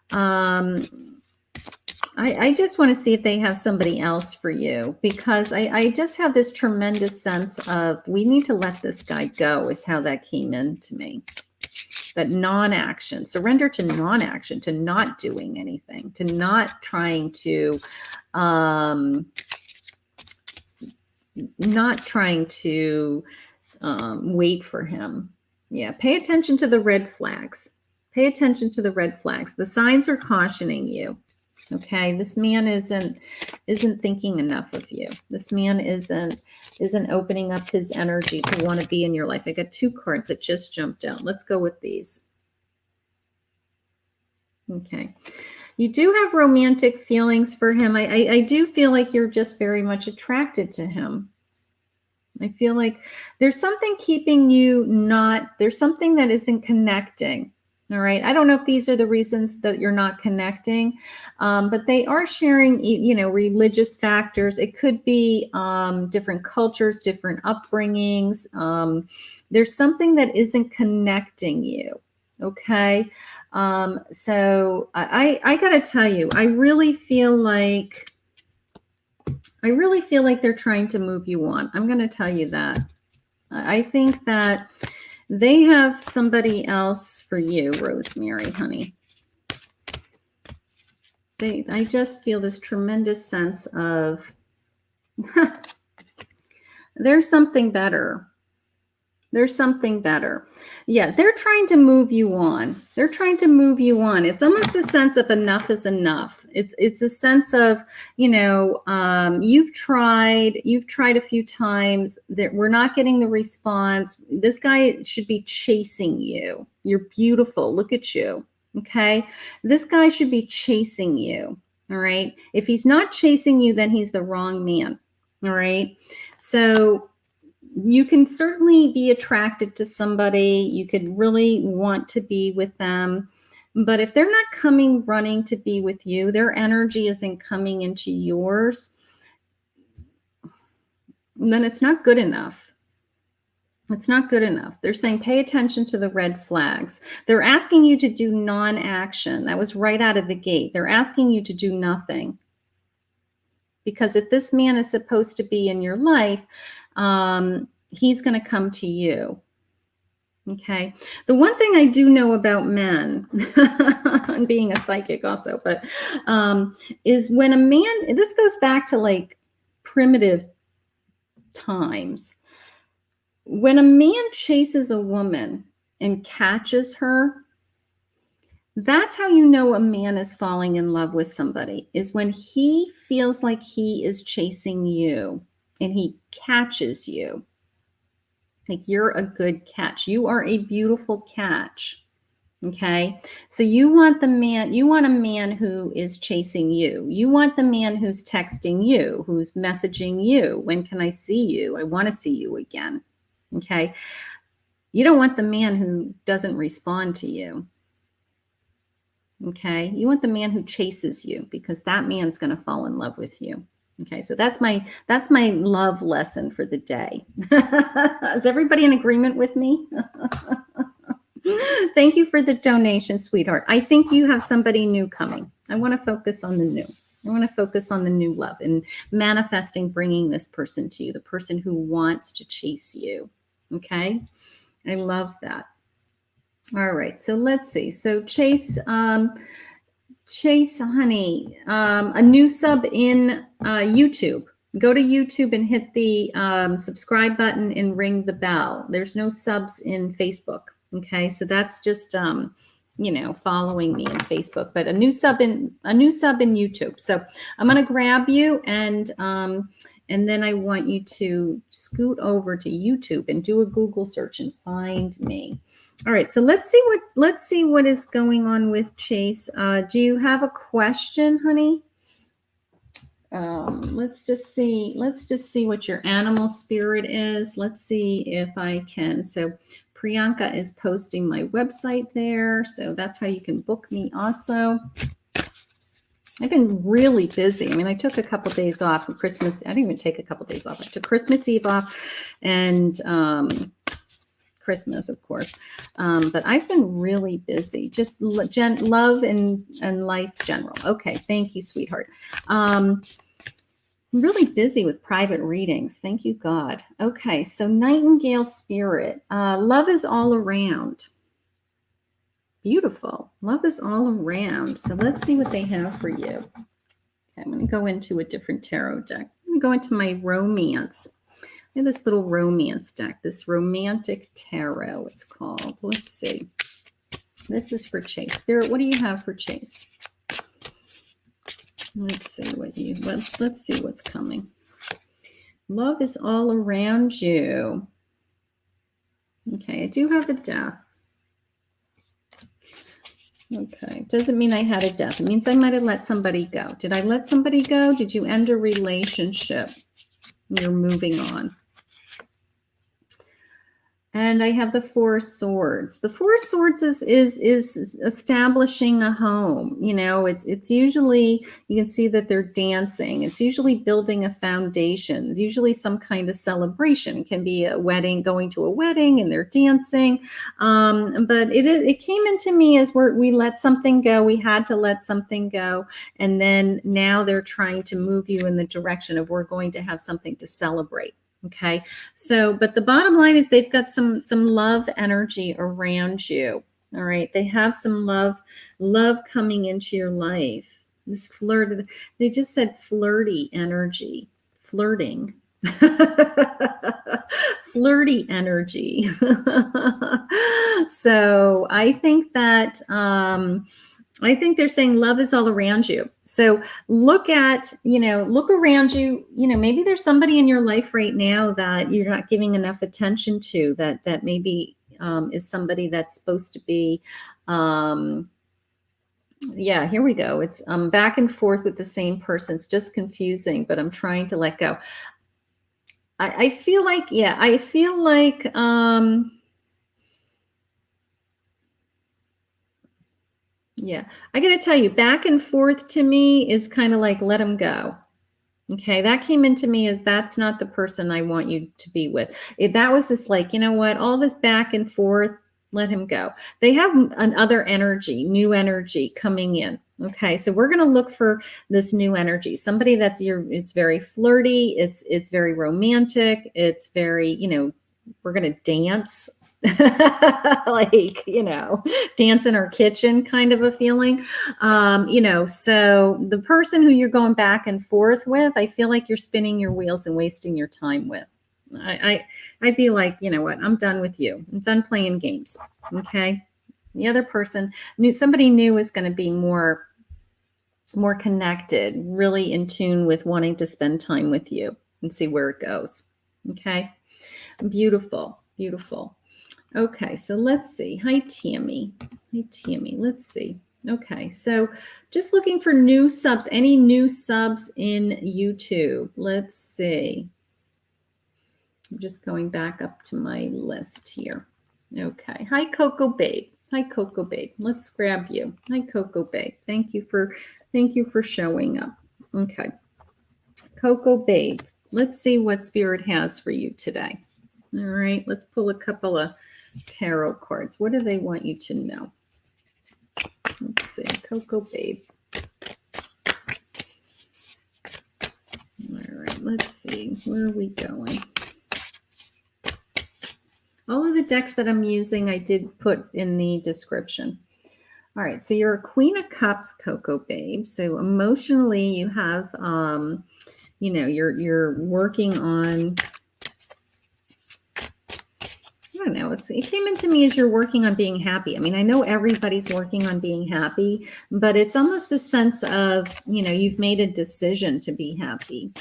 Speaker 1: I just want to see if they have somebody else for you, because I just have this tremendous sense of, we need to let this guy go, is how that came into me. That non-action, surrender to non-action, to not doing anything, to not trying to, wait for him. Yeah, pay attention to the red flags. Pay attention to the red flags. The signs are cautioning you. Okay, this man isn't thinking enough of you. This man isn't opening up his energy to want to be in your life. I got two cards that just jumped out. Let's go with these. Okay. You do have romantic feelings for him. I do feel like you're just very much attracted to him. I feel like there's something keeping you there's something that isn't connecting. All right. I don't know if these are the reasons that you're not connecting, but they are sharing, religious factors. It could be different cultures, different upbringings. There's something that isn't connecting you. Okay. So I got to tell you, I really feel like they're trying to move you on. I'm going to tell you that. I think that they have somebody else for you, Rosemary, honey. I just feel this tremendous sense of there's something better. There's something better. Yeah, they're trying to move you on. They're trying to move you on. It's almost the sense of enough is enough. It's a sense of, you know, you've tried a few times, that we're not getting the response. This guy should be chasing you. You're beautiful. Look at you. Okay. This guy should be chasing you. All right. If he's not chasing you, then he's the wrong man. All right. So you can certainly be attracted to somebody. You could really want to be with them. But if they're not coming running to be with you, their energy isn't coming into yours, then it's not good enough. It's not good enough. They're saying pay attention to the red flags. They're asking you to do non-action. That was right out of the gate. They're asking you to do nothing. Because if this man is supposed to be in your life, he's going to come to you. Okay. The one thing I do know about men, and being a psychic also, but is when a man, this goes back to like primitive times. When a man chases a woman and catches her, that's how you know a man is falling in love with somebody, is when he feels like he is chasing you and he catches you. Like you're a good catch. You are a beautiful catch. Okay. So you want a man who is chasing you. You want the man who's texting you, who's messaging you. When can I see you? I want to see you again. Okay. You don't want the man who doesn't respond to you. Okay. You want the man who chases you, because that man's going to fall in love with you. Okay. So that's my love lesson for the day. Is everybody in agreement with me? Thank you for the donation, sweetheart. I think you have somebody new coming. I want to focus on the new. I want to focus on the new love and manifesting, bringing this person to you, the person who wants to chase you. Okay. I love that. All right. So let's see. So Chase, honey, a new sub in YouTube. Go to YouTube and hit the subscribe button and ring the bell. There's no subs in Facebook. Okay, so that's just following me in Facebook, but a new sub in YouTube. So I'm gonna grab you and then I want you to scoot over to YouTube and do a Google search and find me. All right, so let's see what is going on with Chase. Do you have a question, honey? Let's just see what your animal spirit is. Let's see if I can. So Priyanka is posting my website there. So that's how you can book me also. I've been really busy. I mean, I took a couple of days off for Christmas. I didn't even take a couple of days off. I took Christmas Eve off and Christmas, of course. But I've been really busy. Just love and life general. Okay. Thank you, sweetheart. I'm really busy with private readings. Thank you, God. Okay, so Nightingale Spirit. Love is all around. Beautiful. Love is all around. So let's see what they have for you. Okay, I'm going to go into a different tarot deck. I'm going to go into my romance. I have this little romance deck, this romantic tarot it's called. Let's see. This is for Chase. Spirit, what do you have for Chase? Let's see what's coming. Love is all around you. Okay, I do have a death. Okay, doesn't mean I had a death. It means I might have let somebody go. Did I let somebody go? Did you end a relationship? You're moving on. And I have the Four of Swords. The Four of Swords is establishing a home. You know, it's usually, you can see that they're dancing. It's usually building a foundation. It's usually some kind of celebration. It can be a wedding, going to a wedding, and they're dancing. But it came into me as we let something go. We had to let something go, and then now they're trying to move you in the direction of, we're going to have something to celebrate. Okay. So, but the bottom line is they've got some love energy around you. All right. They have some love coming into your life. This flirt, they just said flirty energy, flirting. Flirty energy. So I think that, I think they're saying love is all around you. So look at, look around you, maybe there's somebody in your life right now that you're not giving enough attention to, that maybe is somebody that's supposed to be, yeah, here we go. It's back and forth with the same person. It's just confusing, but I'm trying to let go. I feel like, yeah, I feel like, yeah, I got to tell you, back and forth to me is kind of like, let them go. Okay, that came into me as, that's not the person I want you to be with. That was just like, you know what, all this back and forth, let him go. They have another energy, new energy coming in. Okay, so we're going to look for this new energy. Somebody that's it's very flirty, it's very romantic, it's very, we're going to dance. Like, dance in our kitchen kind of a feeling. So the person who you're going back and forth with, I feel like you're spinning your wheels and wasting your time with. I'd be like, you know what, I'm done with you. I'm done playing games. Okay. The other person somebody new is going to be more connected, really in tune with wanting to spend time with you and see where it goes. Okay. Beautiful. Beautiful. Okay, so let's see. Hi, Tammy. Hi, Tammy. Let's see. Okay, so just looking for new subs. Any new subs in YouTube? Let's see. I'm just going back up to my list here. Okay. Hi, Coco Babe. Hi, Coco Babe. Let's grab you. Hi, Coco Babe. Thank you for showing up. Okay. Coco Babe. Let's see what Spirit has for you today. All right, let's pull a couple of tarot cards. What do they want you to know? Let's see. Coco Babe. All right, let's see. Where are we going? All of the decks that I'm using, I did put in the description. All right, so you're a Queen of Cups, Coco Babe. So emotionally, you have, you're working on, I don't know. It came into me as you're working on being happy. I mean, I know everybody's working on being happy, but it's almost the sense of, you've made a decision to be happy.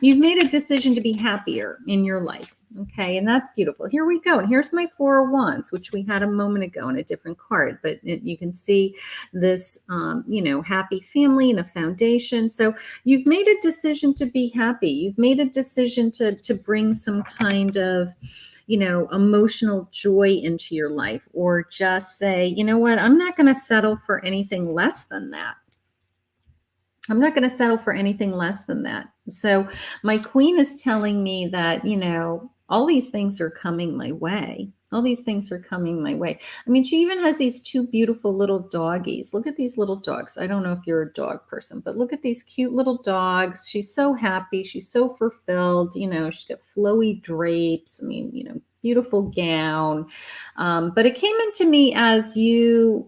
Speaker 1: You've made a decision to be happier in your life. Okay. And that's beautiful. Here we go. And here's my Four of Wands, which we had a moment ago in a different card, but you can see this, happy family and a foundation. So you've made a decision to be happy. You've made a decision to bring some kind of, emotional joy into your life, or just say, you know what, I'm not going to settle for anything less than that. I'm not going to settle for anything less than that. So my queen is telling me that, all these things are coming my way. All these things are coming my way. I mean, she even has these two beautiful little doggies. Look at these little dogs. I don't know if you're a dog person, but look at these cute little dogs. She's so happy. She's so fulfilled. She's got flowy drapes. I mean, beautiful gown. But it came into me as you're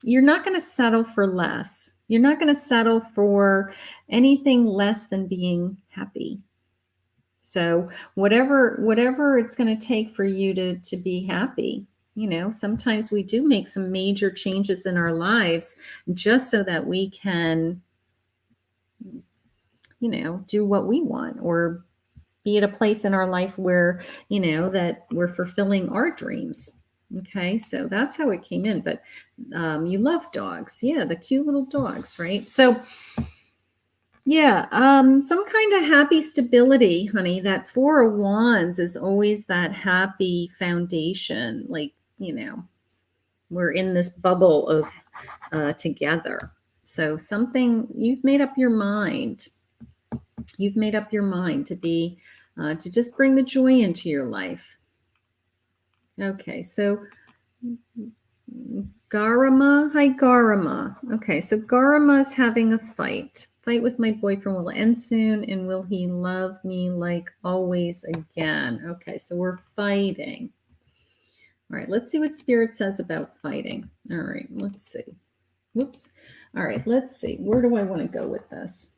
Speaker 1: not going to settle for less. You're not going to settle for anything less than being happy. So whatever it's going to take for you to be happy, sometimes we do make some major changes in our lives just so that we can, do what we want, or be at a place in our life where, that we're fulfilling our dreams. Okay, so that's how it came in. But you love dogs. Yeah, the cute little dogs, right? So Yeah, some kind of happy stability, honey. That Four of Wands is always that happy foundation. Like, we're in this bubble of together. So something, you've made up your mind. You've made up your mind to be, to just bring the joy into your life. Okay, so Garama, hi Garama. Okay, so Garama is having a fight. Fight with my boyfriend will end soon, and will he love me like always again? Okay, so we're fighting. All right, let's see what Spirit says about fighting. All right, let's see. Whoops. All right, let's see. Where do I want to go with this?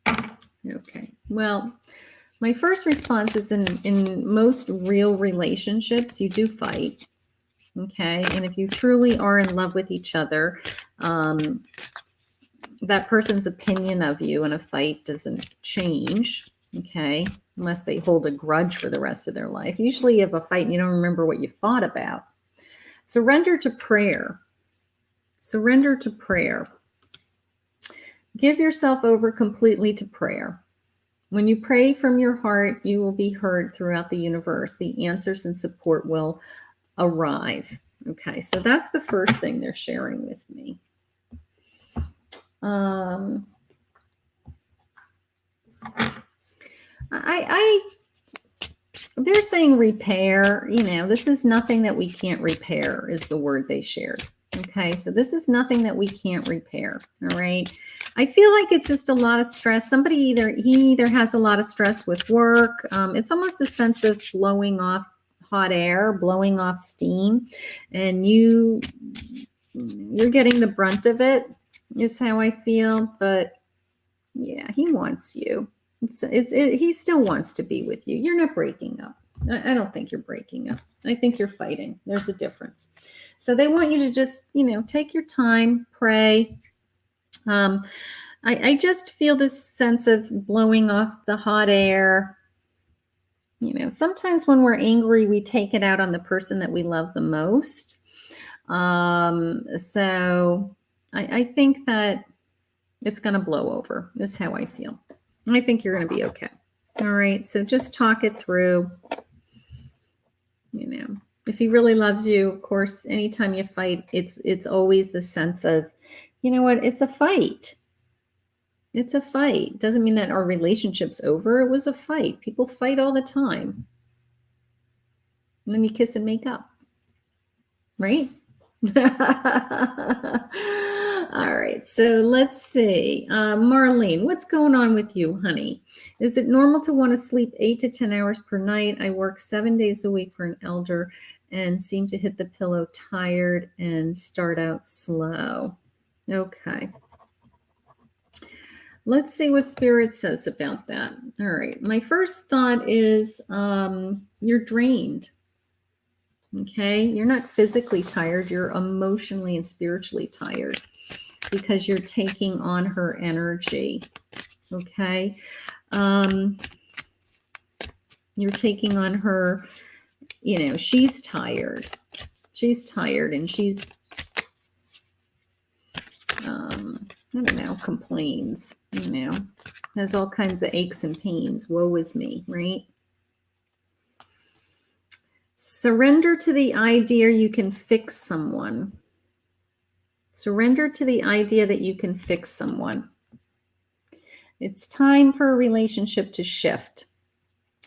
Speaker 1: Okay, well, my first response is in most real relationships, you do fight. Okay, and if you truly are in love with each other, that person's opinion of you in a fight doesn't change. Okay, unless they hold a grudge for the rest of their life. Usually, you have a fight and you don't remember what you fought about. Surrender to prayer. Surrender to prayer. Give yourself over completely to prayer. When you pray from your heart, you will be heard throughout the universe. The answers and support will arrive. Okay, so that's the first thing they're sharing with me. They're saying repair. This is nothing that we can't repair is the word they shared. Okay, so this is nothing that we can't repair. All right, I feel like it's just a lot of stress. He either has a lot of stress with work. It's almost a sense of blowing off hot air, blowing off steam, and you're getting the brunt of it, is how I feel. But yeah, he wants you. He still wants to be with you. You're not breaking up. I don't think you're breaking up. I think you're fighting. There's a difference. So they want you to just, take your time, pray. I just feel this sense of blowing off the hot air. Sometimes when we're angry, we take it out on the person that we love the most. So I think that it's going to blow over. That's how I feel. I think you're going to be okay. All right. So just talk it through. If he really loves you, of course, anytime you fight, it's always the sense of, it's a fight. It's a fight. Doesn't mean that our relationship's over. It was a fight. People fight all the time. And then you kiss and make up. Right? All right, so let's see. Marlene, what's going on with you, honey? Is it normal to want to sleep 8 to 10 hours per night? I work 7 days a week for an elder and seem to hit the pillow tired and start out slow. Okay. Let's see what Spirit says about that. All right, my first thought is you're drained. Okay, you're not physically tired, you're emotionally and spiritually tired because you're taking on her energy. Okay, you're taking on her, she's tired. She's tired and she's, I don't know, complains, has all kinds of aches and pains. Woe is me, right? Surrender to the idea you can fix someone. Surrender to the idea that you can fix someone. It's time for a relationship to shift.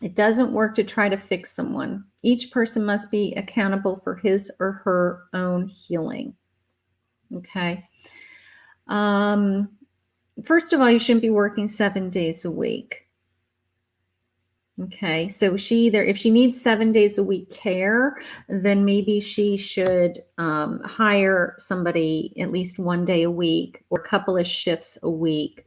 Speaker 1: It doesn't work to try to fix someone. Each person must be accountable for his or her own healing. Okay. First of all, you shouldn't be working 7 days a week. Okay, so if she needs 7 days a week care, then maybe she should hire somebody at least 1 day a week or a couple of shifts a week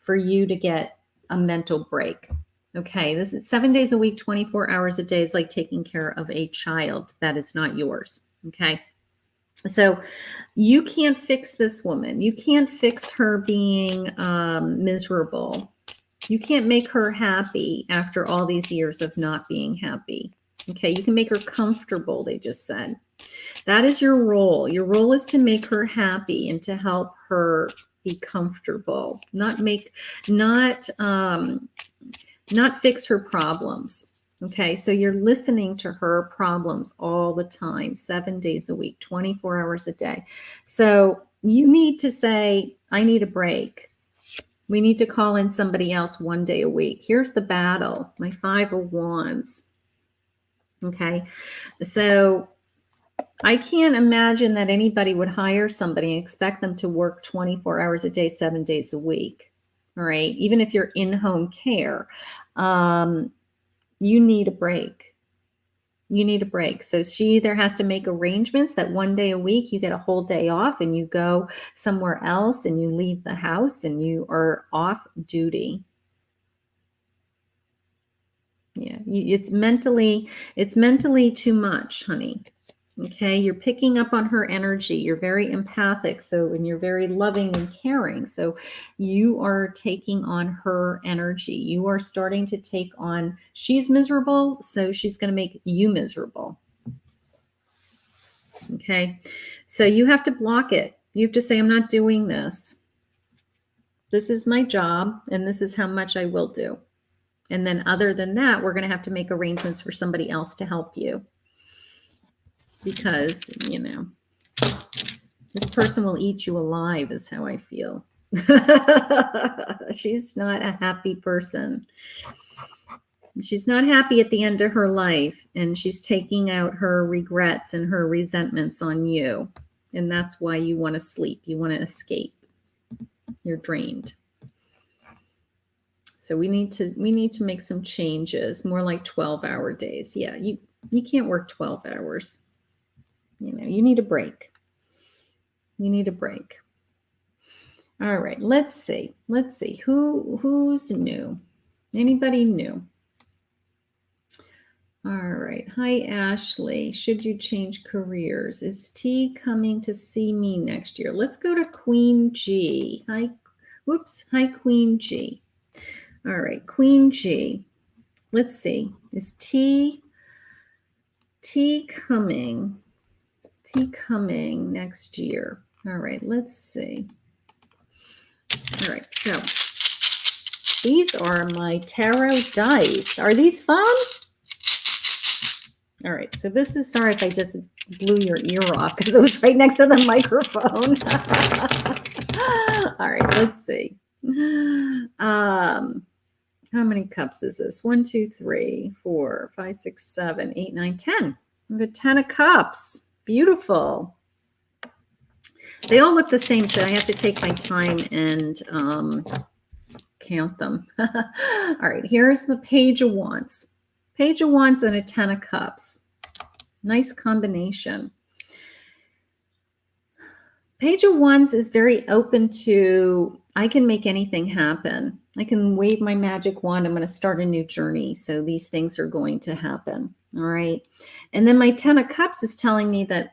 Speaker 1: for you to get a mental break. Okay, this is 7 days a week, 24 hours a day is like taking care of a child that is not yours. Okay, so you can't fix this woman. You can't fix her being miserable. You can't make her happy after all these years of not being happy. Okay, you can make her comfortable, they just said. That is your role. Your role is to make her happy and to help her be comfortable, not fix her problems. Okay, so you're listening to her problems all the time, 7 days a week, 24 hours a day. So you need to say, I need a break. We need to call in somebody else 1 day a week. Here's the battle, my 5 of Wands. Okay, so I can't imagine that anybody would hire somebody and expect them to work 24 hours a day, 7 days a week. All right, even if you're in home care. You need a break. You need a break. So she either has to make arrangements that 1 day a week you get a whole day off and you go somewhere else and you leave the house and you are off duty. Yeah, it's mentally too much, honey. Okay, you're picking up on her energy. You're very empathic, and you're very loving and caring. So you are taking on her energy. You are starting to take on, she's miserable, so she's going to make you miserable. Okay, so you have to block it. You have to say, I'm not doing this. This is my job, and this is how much I will do. And then other than that, we're going to have to make arrangements for somebody else to help you. Because, this person will eat you alive is how I feel. She's not a happy person. She's not happy at the end of her life, and she's taking out her regrets and her resentments on you. And that's why you want to sleep. You want to escape. You're drained. So we need to make some changes, more like 12-hour days. Yeah, you can't work 12 hours. You need a break. You need a break. All right, let's see. Who's new? Anybody new? All right. Hi, Ashley. Should you change careers? Is T coming to see me next year? Let's go to Queen G. Hi, Queen G. All right, Queen G. Let's see. Is T coming? Coming next year. All right, let's see. All right, so these are my tarot dice. Are these fun? All right, so this is, sorry if I just blew your ear off because it was right next to the microphone. All right, let's see. How many cups is this? 1, 2, 3, 4, 5, 6, 7, 8, 9, 10. The 10 of cups. Beautiful. They all look the same, so I have to take my time and count them. All right, here's the Page of Wands. Page of Wands and a 10 of Cups. Nice combination. Page of Wands is very open to, I can make anything happen. I can wave my magic wand. I'm going to start a new journey. So these things are going to happen. All right. And then my 10 of Cups is telling me that,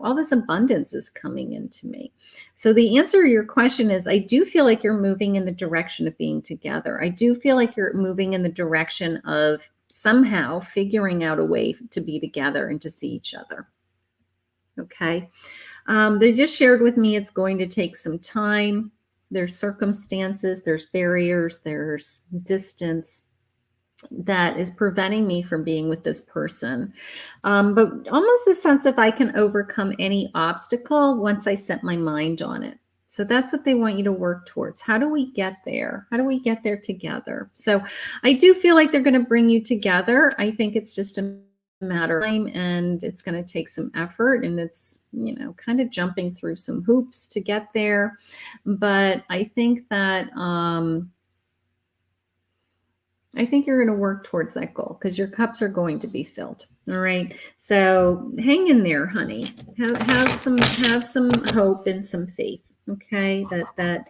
Speaker 1: all this abundance is coming into me. So the answer to your question is, I do feel like you're moving in the direction of being together. I do feel like you're moving in the direction of somehow figuring out a way to be together and to see each other. Okay. They just shared with me it's going to take some time. There's circumstances, there's barriers, there's distance that is preventing me from being with this person. But almost the sense of I can overcome any obstacle once I set my mind on it. So that's what they want you to work towards. How do we get there? How do we get there together? So I do feel like they're going to bring you together. I think it's just a matter of time, and it's going to take some effort, and it's, kind of jumping through some hoops to get there. But I think that, I think you're going to work towards that goal because your cups are going to be filled. All right. So hang in there, honey. Have some hope and some faith. Okay. That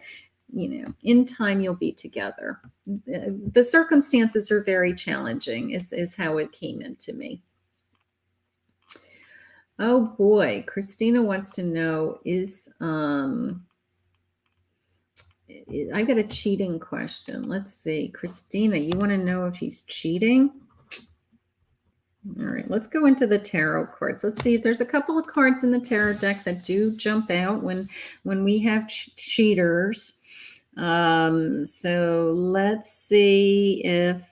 Speaker 1: in time you'll be together. The circumstances are very challenging is how it came into me. Oh boy. Christina wants to know I got a cheating question. Let's see. Christina, you want to know if he's cheating? All right, let's go into the tarot cards. Let's see if there's a couple of cards in the tarot deck that do jump out when we have cheaters. So let's see if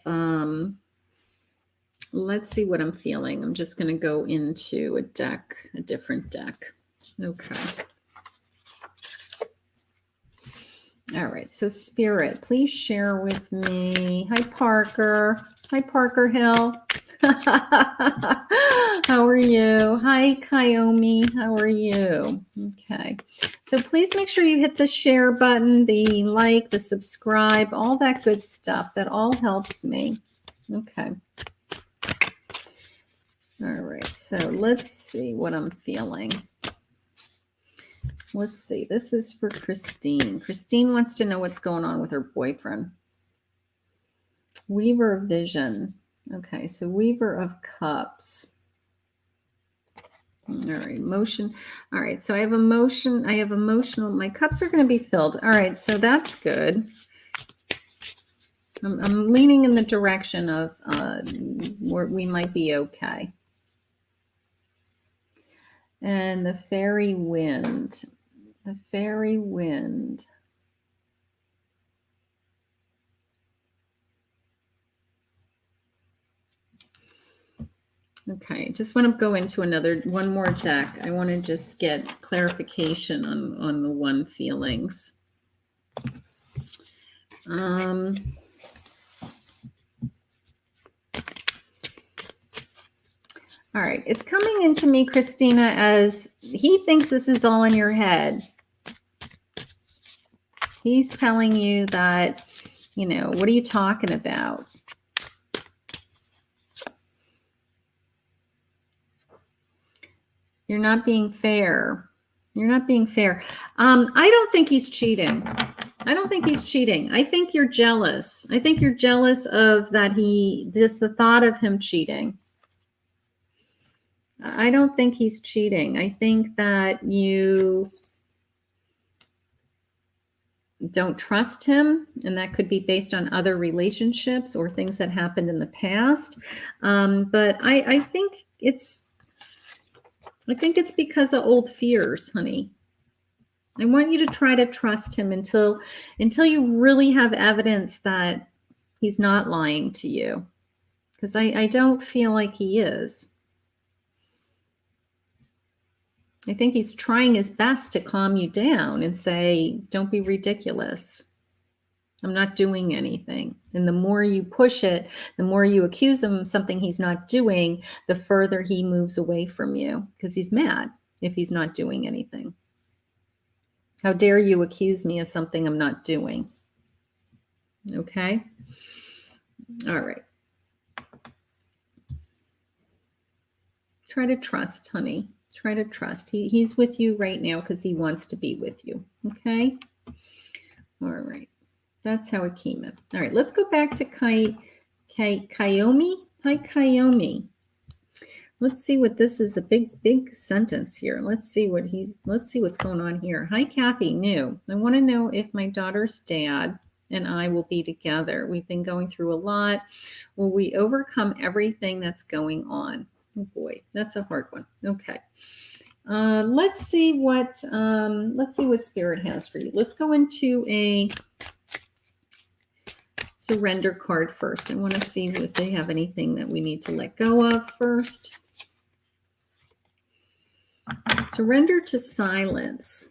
Speaker 1: let's see what I'm feeling. I'm just going to go into a different deck. Okay. All right, so Spirit, please share with me. Hi, Parker. Hi, Parker Hill. How are you? Hi, Kayomi. How are you? Okay, so please make sure you hit the share button, the like, the subscribe, all that good stuff. That all helps me. Okay. All right, so let's see what I'm feeling. Let's see. This is for Christine. Christine wants to know what's going on with her boyfriend. Weaver of Vision. Okay, so Weaver of Cups. All right, emotion. All right, so I have emotion. I have emotional. My cups are going to be filled. All right, so that's good. I'm leaning in the direction of where we might be okay. And the fairy wind. The fairy wind. Okay, just want to go into one more deck. I want to just get clarification on the one feelings. All right, it's coming into me, Christina, as he thinks this is all in your head. He's telling you that, you know, what are you talking about? You're not being fair. You're not being fair. I don't think he's cheating. I don't think he's cheating. I think you're jealous. I think you're jealous of that just the thought of him cheating. I don't think he's cheating. I think that you don't trust him, and that could be based on other relationships or things that happened in the past. But I think it's because of old fears, honey. I want you to try to trust him until you really have evidence that he's not lying to you, because I don't feel like he is. I think he's trying his best to calm you down and say, don't be ridiculous. I'm not doing anything. And the more you push it, the more you accuse him of something he's not doing, the further he moves away from you, because he's mad if he's not doing anything. How dare you accuse me of something I'm not doing? Okay? All right. Try to trust, honey. Try to trust. He's with you right now because he wants to be with you. Okay? All right. That's how it came in. All right, let's go back to Kayomi. Hi, Kayomi. Let's see what this is. A big sentence here. Let's see what's going on here. Hi, Kathy. New. I want to know if my daughter's dad and I will be together. We've been going through a lot. Will we overcome everything that's going on? Oh boy, that's a hard one. Okay. Let's see what Spirit has for you. Let's go into a surrender card first. I want to see if they have anything that we need to let go of first. Surrender to silence.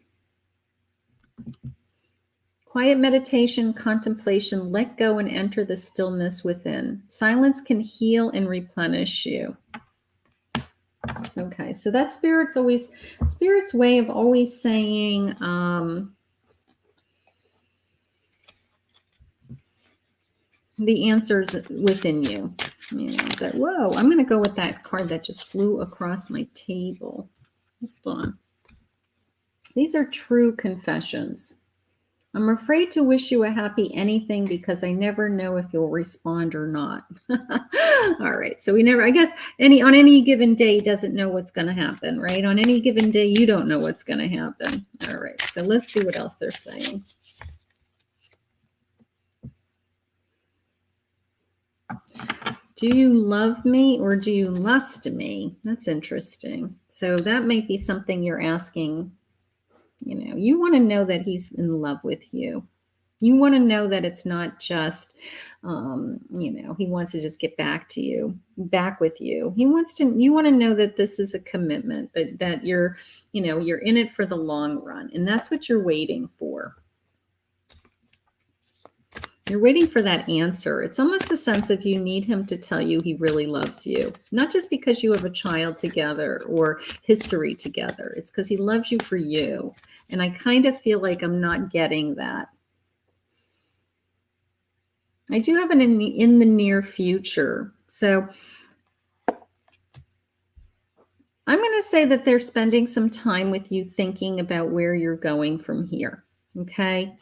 Speaker 1: Quiet meditation, contemplation, let go and enter the stillness within. Silence can heal and replenish you. Okay, so that's Spirit's way of always saying, the answer's within you. You know, that, whoa, I'm going to go with that card that just flew across my table. Hold on. These are true confessions. I'm afraid to wish you a happy anything because I never know if you'll respond or not. All right. So we never, I guess, on any given day doesn't know what's going to happen, right? On any given day, you don't know what's going to happen. All right. So let's see what else they're saying. Do you love me or do you lust me? That's interesting. So that might be something you're asking. You want to know that he's in love with you. You want to know that it's not just, he wants to just get back with you. You want to know that this is a commitment, but that you're in it for the long run. And that's what you're waiting for. You're waiting for that answer. It's almost the sense of you need him to tell you he really loves you, not just because you have a child together or history together. It's because he loves you for you. And I kind of feel like I'm not getting that. I do have an in the near future. So I'm going to say that they're spending some time with you thinking about where you're going from here. Okay.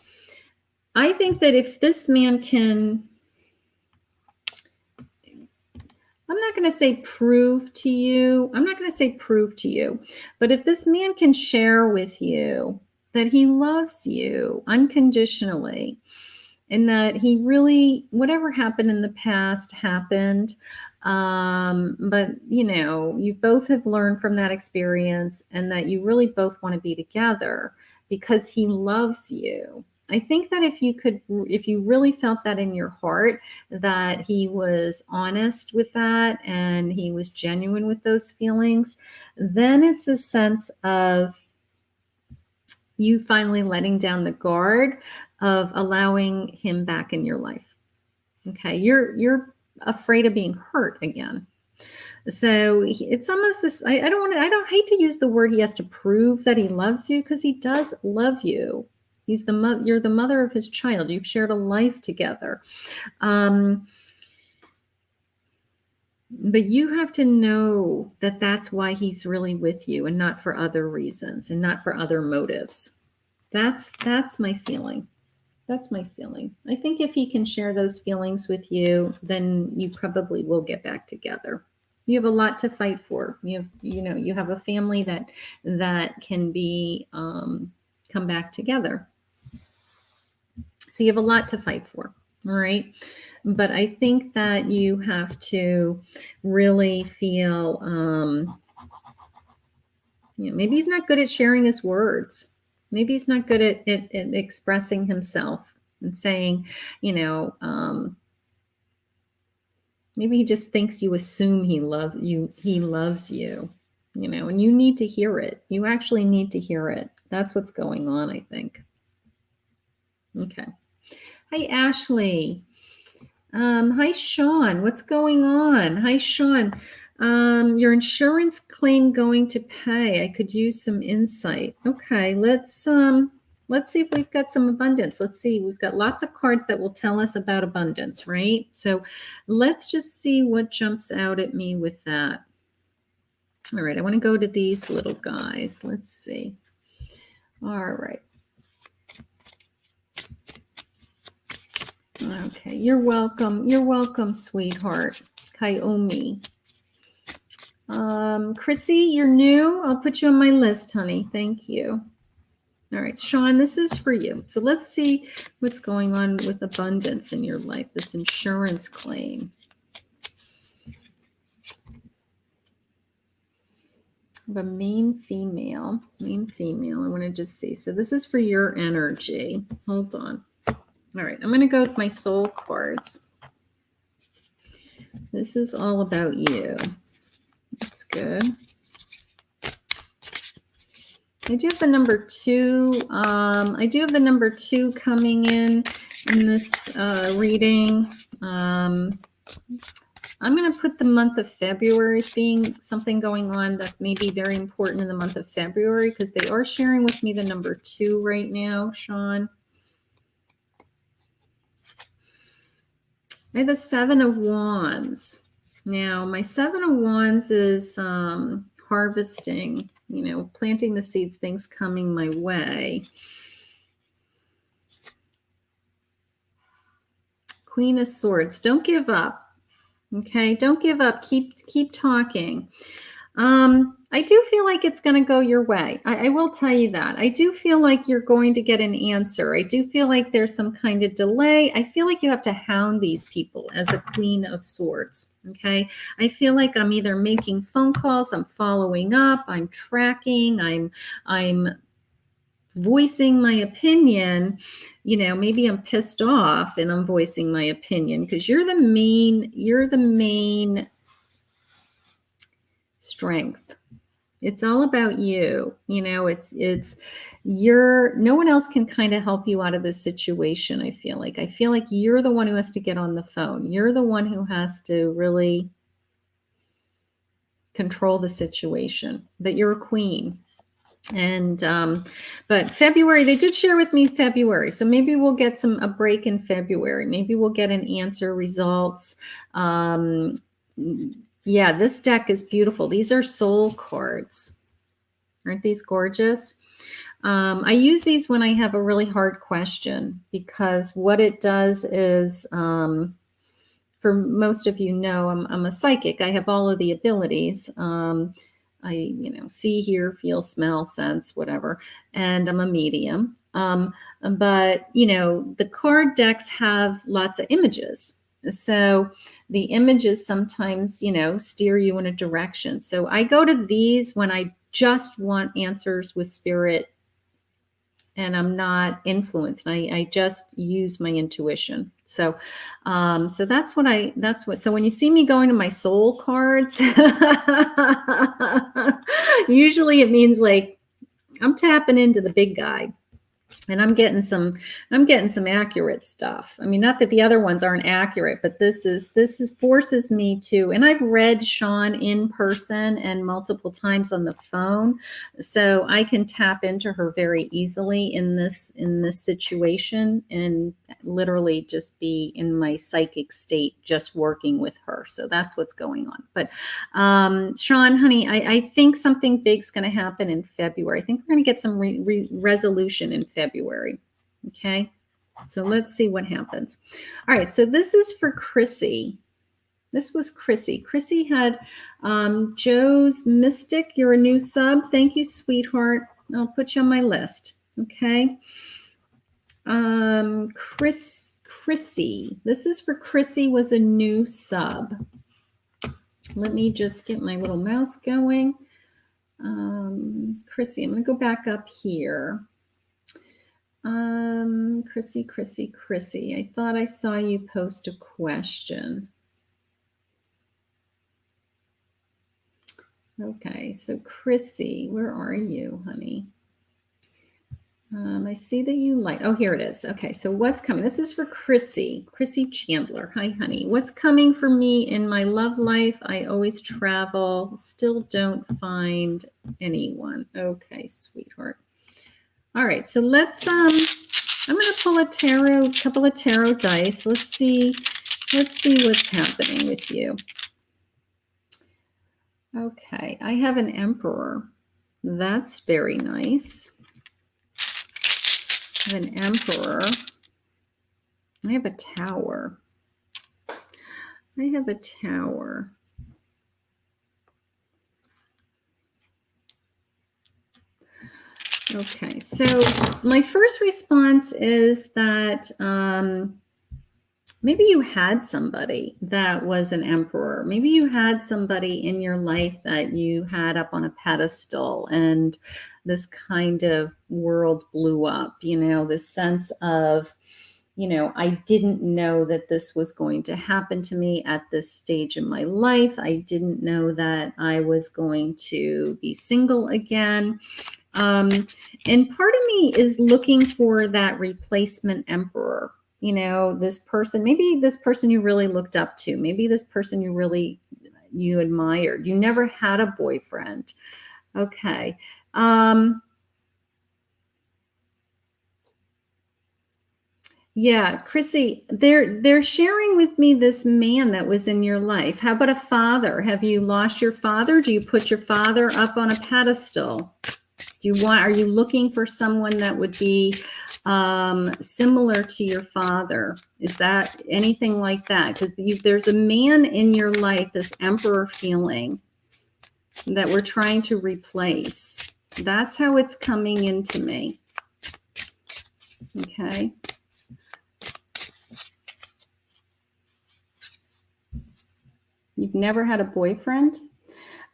Speaker 1: I think that if this man can, I'm not going to say prove to you, but if this man can share with you that he loves you unconditionally and that he really, whatever happened in the past happened, but you both have learned from that experience and that you really both want to be together because he loves you. I think that if you really felt that in your heart, that he was honest with that and he was genuine with those feelings, then it's a sense of you finally letting down the guard of allowing him back in your life. Okay, you're afraid of being hurt again. So it's almost this, I don't hate to use the word he has to prove that he loves you, because he does love you. You're the mother of his child. You've shared a life together. But you have to know that that's why he's really with you and not for other reasons and not for other motives. That's my feeling. That's my feeling. I think if he can share those feelings with you, then you probably will get back together. You have a lot to fight for. You have a family that can be come back together. So you have a lot to fight for, all right? But I think that you have to really feel, maybe he's not good at sharing his words. Maybe he's not good at expressing himself and saying, maybe he just thinks you assume he loves you, and you need to hear it. You actually need to hear it. That's what's going on, I think. Okay. Hi, Ashley. Hi, Sean. What's going on? Hi, Sean. Your insurance claim going to pay. I could use some insight. Okay, let's see if we've got some abundance. Let's see. We've got lots of cards that will tell us about abundance, right? So let's just see what jumps out at me with that. All right, I want to go to these little guys. Let's see. All right. Okay, you're welcome. You're welcome, sweetheart. Kaiomi. Chrissy, you're new. I'll put you on my list, honey. Thank you. All right, Sean, this is for you. So let's see what's going on with abundance in your life, this insurance claim. The main female. I want to just see. So this is for your energy. Hold on. All right, I'm going to go with my soul cards. This is all about you. That's good. I do have the number 2. I do have the number 2 coming in this reading. I'm going to put the month of February as being something going on that may be very important in the month of February, because they are sharing with me the number 2 right now, Sean. I have the 7 of Wands. Now, my 7 of Wands is harvesting, planting the seeds, things coming my way. Queen of Swords. Don't give up. Okay, don't give up. Keep talking. I I do feel like it's going to go your way. I will tell you that. I do feel like you're going to get an answer. I do feel like there's some kind of delay. I feel like you have to hound these people as a Queen of Swords. Okay. I feel like I'm either making phone calls, I'm following up, I'm tracking, I'm voicing my opinion. You know, maybe I'm pissed off and I'm voicing my opinion because you're the main strength. It's all about you. You know, no one else can kind of help you out of this situation. I feel like you're the one who has to get on the phone. You're the one who has to really control the situation, that you're a queen. And, but February, they did share with me February. So maybe we'll get a break in February. Maybe we'll get an answer, results. Yeah, this deck is beautiful. These are soul cards. Aren't these gorgeous? I use these when I have a really hard question, because what it does is, for most of you know, I'm a psychic. I have all of the abilities. I, see, hear, feel, smell, sense, whatever. And I'm a medium. But, the card decks have lots of images. So the images sometimes, steer you in a direction. So I go to these when I just want answers with spirit and I'm not influenced. I just use my intuition. So, so when you see me going to my soul cards, usually it means like I'm tapping into the big guy. And I'm getting some accurate stuff. I mean, not that the other ones aren't accurate, but this forces me to, and I've read Sean in person and multiple times on the phone. So I can tap into her very easily in this situation and literally just be in my psychic state, just working with her. So that's what's going on. But Sean, honey, I think something big's going to happen in February. I think we're going to get some resolution in February. Okay, so let's see what happens. All right, so this is for Chrissy. This was Chrissy. Chrissy had Joe's Mystic. You're a new sub. Thank you, sweetheart. I'll put you on my list. Okay. Chrissy. This is for Chrissy, was a new sub. Let me just get my little mouse going. Chrissy, I'm going to go back up here. Chrissy, I thought I saw you post a question. Okay, so Chrissy, where are you, honey? I see that you like, oh, here it is. Okay, so what's coming? This is for Chrissy Chandler. Hi, honey. What's coming for me in my love life? I always travel, still don't find anyone. Okay, sweetheart. All right, so let's, I'm going to pull a couple of tarot dice. Let's see what's happening with you. Okay, I have an Emperor. That's very nice. I have an Emperor. I have a Tower. Okay, so my first response is that maybe you had somebody that was an Emperor. Maybe you had somebody in your life that you had up on a pedestal and this kind of world blew up, this sense of, I didn't know that this was going to happen to me at this stage in my life. I didn't know that I was going to be single again. And part of me is looking for that replacement Emperor. This person, maybe this person you really looked up to, maybe this person you admired. You never had a boyfriend. Okay. Yeah, Chrissy, they're sharing with me this man that was in your life. How about a father? Have you lost your father? Do you put your father up on a pedestal? Are you looking for someone that would be similar to your father? Is that anything like that? Because there's a man in your life, this Emperor feeling. that we're trying to replace. That's how it's coming into me. Okay. You've never had a boyfriend?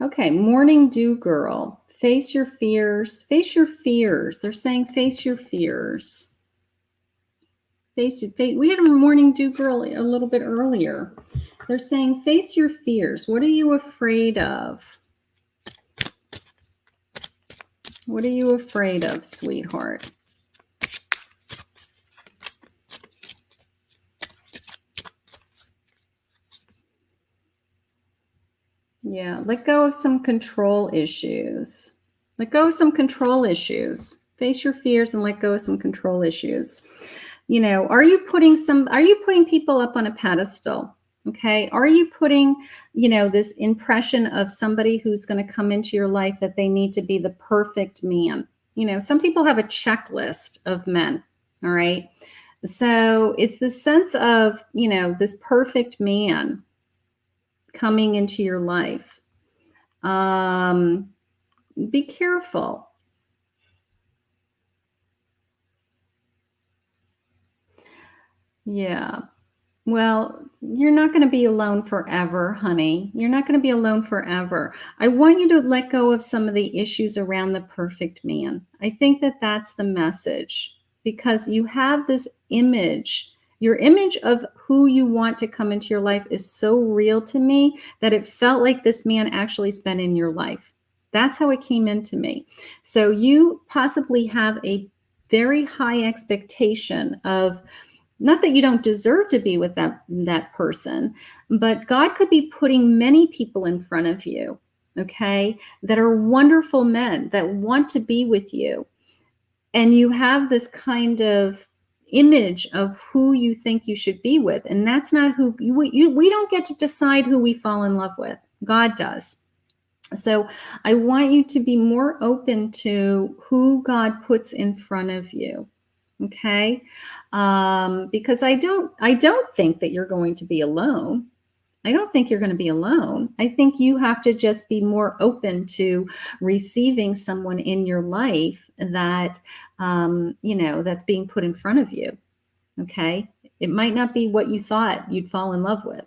Speaker 1: Okay, morning dew girl. Face your fears. Face your fears. They're saying face your fears. We had a morning dew girl a little bit earlier. They're saying face your fears. What are you afraid of? What are you afraid of, sweetheart? Yeah, let go of some control issues. Let go of some control issues. Face your fears and let go of some control issues. You know, are you putting people up on a pedestal? Okay. Are you putting, you know, this impression of somebody who's going to come into your life that they need to be the perfect man? You know, some people have a checklist of men. All right. So it's the sense of, you know, this perfect man coming into your life. Be careful. Yeah. Well, you're not going to be alone forever, honey. You're not going to be alone forever. I want you to let go of some of the issues around the perfect man. I think that that's the message, because you have this image. Your image of who you want to come into your life is so real to me that it felt like this man actually's been in your life. That's how it came into me. So you possibly have a very high expectation of, not that you don't deserve to be with that person, but God could be putting many people in front of you, okay, that are wonderful men that want to be with you. And you have this kind of image of who you think you should be with. And that's not who we don't get to decide who we fall in love with. God does. So I want you to be more open to who God puts in front of you. Okay. Because I don't think that you're going to be alone. I don't think you're going to be alone. I think you have to just be more open to receiving someone in your life that, you know, that's being put in front of you. Okay. It might not be what you thought you'd fall in love with.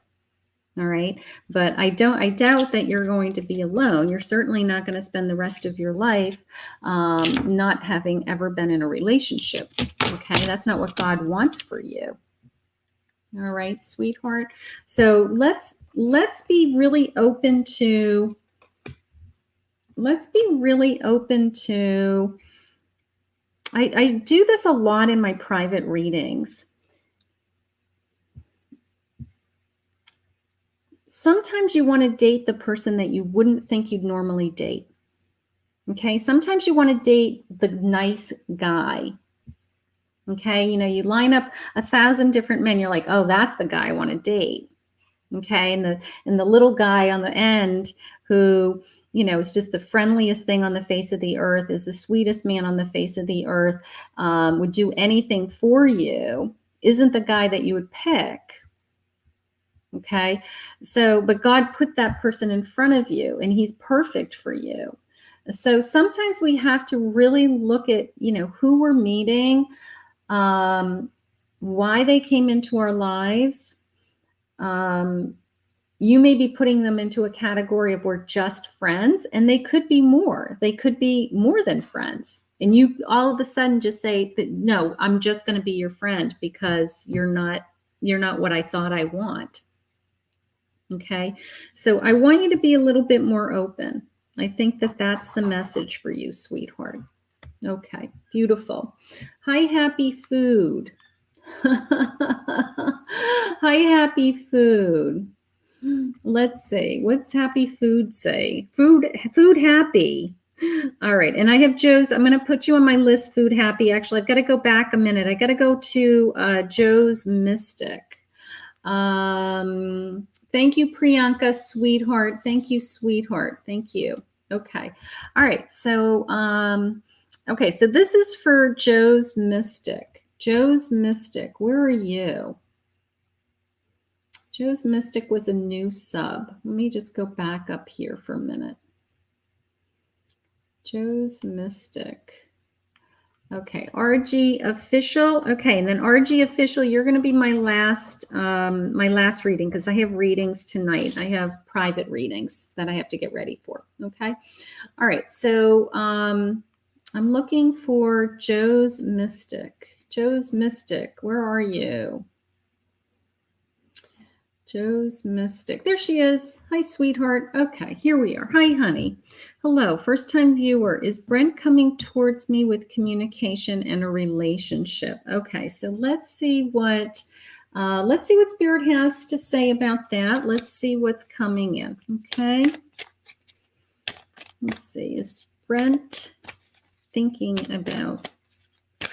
Speaker 1: All right. But I doubt that you're going to be alone. You're certainly not going to spend the rest of your life not having ever been in a relationship. Okay. That's not what God wants for you. All right, sweetheart. So let's be really open to, I do this a lot in my private readings. Sometimes you want to date the person that you wouldn't think you'd normally date. Okay. Sometimes you want to date the nice guy. Okay. You know, you line up 1,000 different men. You're like, oh, that's the guy I want to date. Okay. And the little guy on the end who, you know, is just the friendliest thing on the face of the earth, is the sweetest man on the face of the earth, would do anything for you, isn't the guy that you would pick. Okay. So, but God put that person in front of you and he's perfect for you. So sometimes we have to really look at, you know, who we're meeting, why they came into our lives. You may be putting them into a category of we're just friends, and they could be more. They could be more than friends. And you all of a sudden just say that, no, I'm just going to be your friend because you're not what I thought I want. Okay. So I want you to be a little bit more open. I think that that's the message for you, sweetheart. Okay. Beautiful. Hi, happy food. Hi, happy food. Let's see. What's happy food say? Food happy. All right. And I have Joe's. I'm going to put you on my list, food happy. Actually, I've got to go back a minute. I got to go to Joe's Mystic. Thank you, Priyanka, sweetheart. Thank you, sweetheart. Thank you. Okay. All right. So, okay. So this is for Joe's Mystic. Joe's Mystic. Where are you? Joe's Mystic was a new sub. Let me just go back up here for a minute. Joe's Mystic. Okay, RG Official. Okay, and then RG Official, you're going to be my last reading, because I have readings tonight. I have private readings that I have to get ready for. Okay, all right. So I'm looking for Joe's Mystic. Joe's Mystic, where are you? Joe's Mystic. There she is. Hi, sweetheart. Okay, here we are. Hi, honey. Hello, first-time viewer. Is Brent coming towards me with communication and a relationship? Okay, so let's see what Spirit has to say about that. Let's see what's coming in. Okay. Let's see. Is Brent thinking about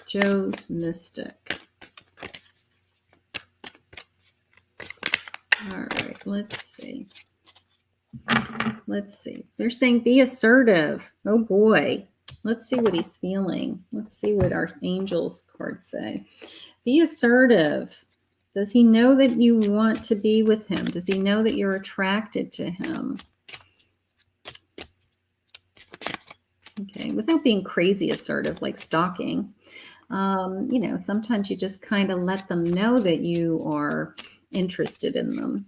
Speaker 1: Joe's Mystic? All right, let's see. Let's see. They're saying be assertive. Oh boy. Let's see what he's feeling. Let's see what our angels cards say. Be assertive. Does he know that you want to be with him? Does he know that you're attracted to him? Okay, without being crazy assertive, like stalking. You know, sometimes you just kind of let them know that you are interested in them.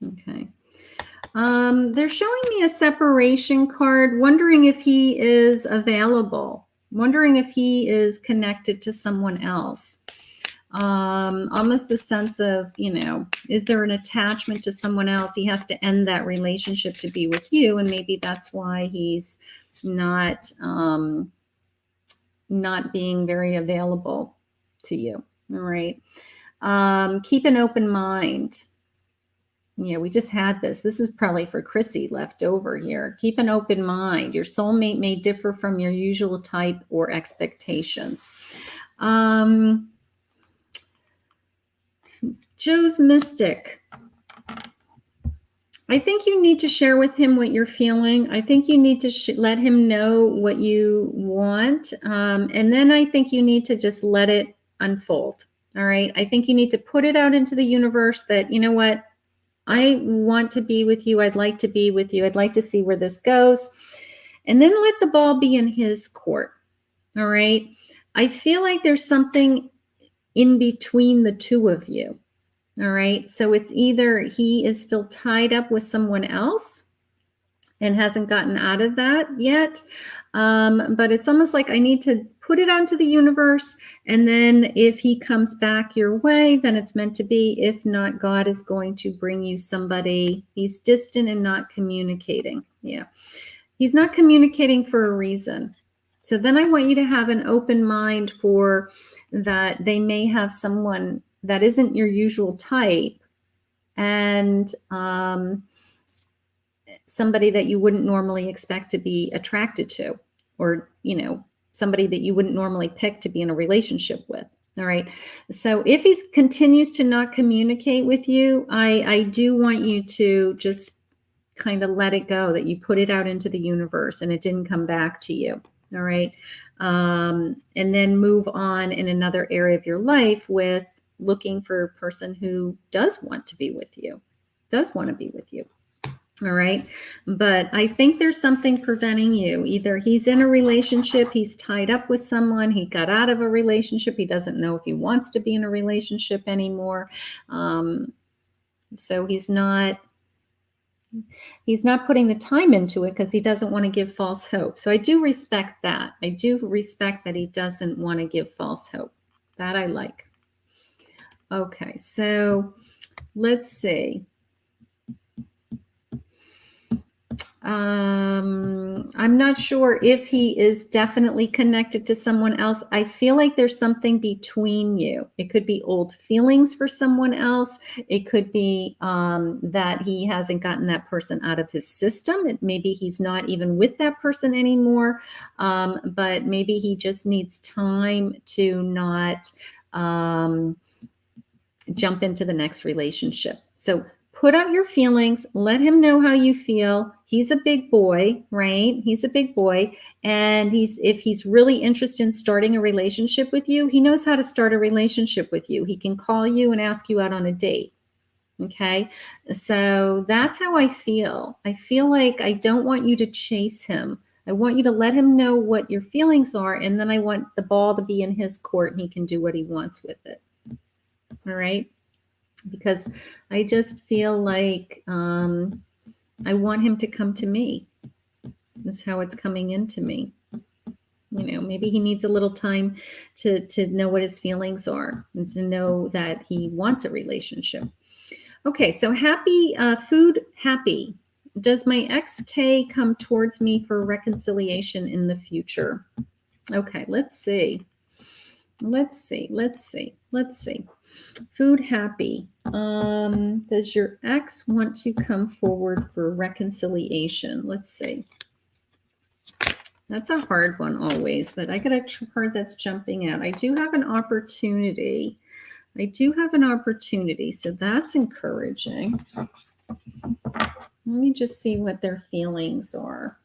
Speaker 1: Okay. They're showing me a separation card, wondering if he is available, wondering if he is connected to someone else. Almost the sense of, you know, is there an attachment to someone else? He has to end that relationship to be with you, and maybe that's why he's not being very available to you. All right. Keep an open mind. Yeah, we just had this. This is probably for Chrissy left over here. Keep an open mind. Your soulmate may differ from your usual type or expectations. Joe's Mystic. I think you need to share with him what you're feeling. I think you need to let him know what you want. And then I think you need to just let it unfold. All right. I think you need to put it out into the universe that, you know what, I want to be with you. I'd like to be with you. I'd like to see where this goes. And then let the ball be in his court. All right. I feel like there's something in between the two of you. All right. So it's either he is still tied up with someone else and hasn't gotten out of that yet. But it's almost like I need to put it onto the universe. And then if he comes back your way, then it's meant to be. If not, God is going to bring you somebody. He's distant and not communicating. Yeah. He's not communicating for a reason. So then I want you to have an open mind for that. They may have someone that isn't your usual type, and somebody that you wouldn't normally expect to be attracted to, or, you know, somebody that you wouldn't normally pick to be in a relationship with. All right. So if he continues to not communicate with you, I do want you to just kind of let it go, that you put it out into the universe and it didn't come back to you. All right. And then move on in another area of your life with looking for a person who does want to be with you, All right. But I think there's something preventing you. Either he's in a relationship, he's tied up with someone, he got out of a relationship, he doesn't know if he wants to be in a relationship anymore. So he's not putting the time into it because he doesn't want to give false hope. So I do respect that. I do respect that he doesn't want to give false hope. That I like. Okay, so let's see. I'm not sure if he is definitely connected to someone else. I feel like there's something between you. It could be old feelings for someone else. It could be that he hasn't gotten that person out of his system. Maybe he's not even with that person anymore, but maybe he just needs time to not jump into the next relationship. So put out your feelings, let him know how you feel. He's a big boy, right? He's a big boy. And if he's really interested in starting a relationship with you, he knows how to start a relationship with you. He can call you and ask you out on a date. Okay. So that's how I feel. I feel like I don't want you to chase him. I want you to let him know what your feelings are. And then I want the ball to be in his court and he can do what he wants with it. All right. Because I just feel like I want him to come to me. That's how it's coming into me. Maybe he needs a little time to know what his feelings are and to know that he wants a relationship. Okay, so happy, food happy. Does my XK come towards me for reconciliation in the future? Okay, let's see. Food happy. Does your ex want to come forward for reconciliation? Let's see. That's a hard one always, but I got a card that's jumping out. I do have an opportunity. So that's encouraging. Let me just see what their feelings are.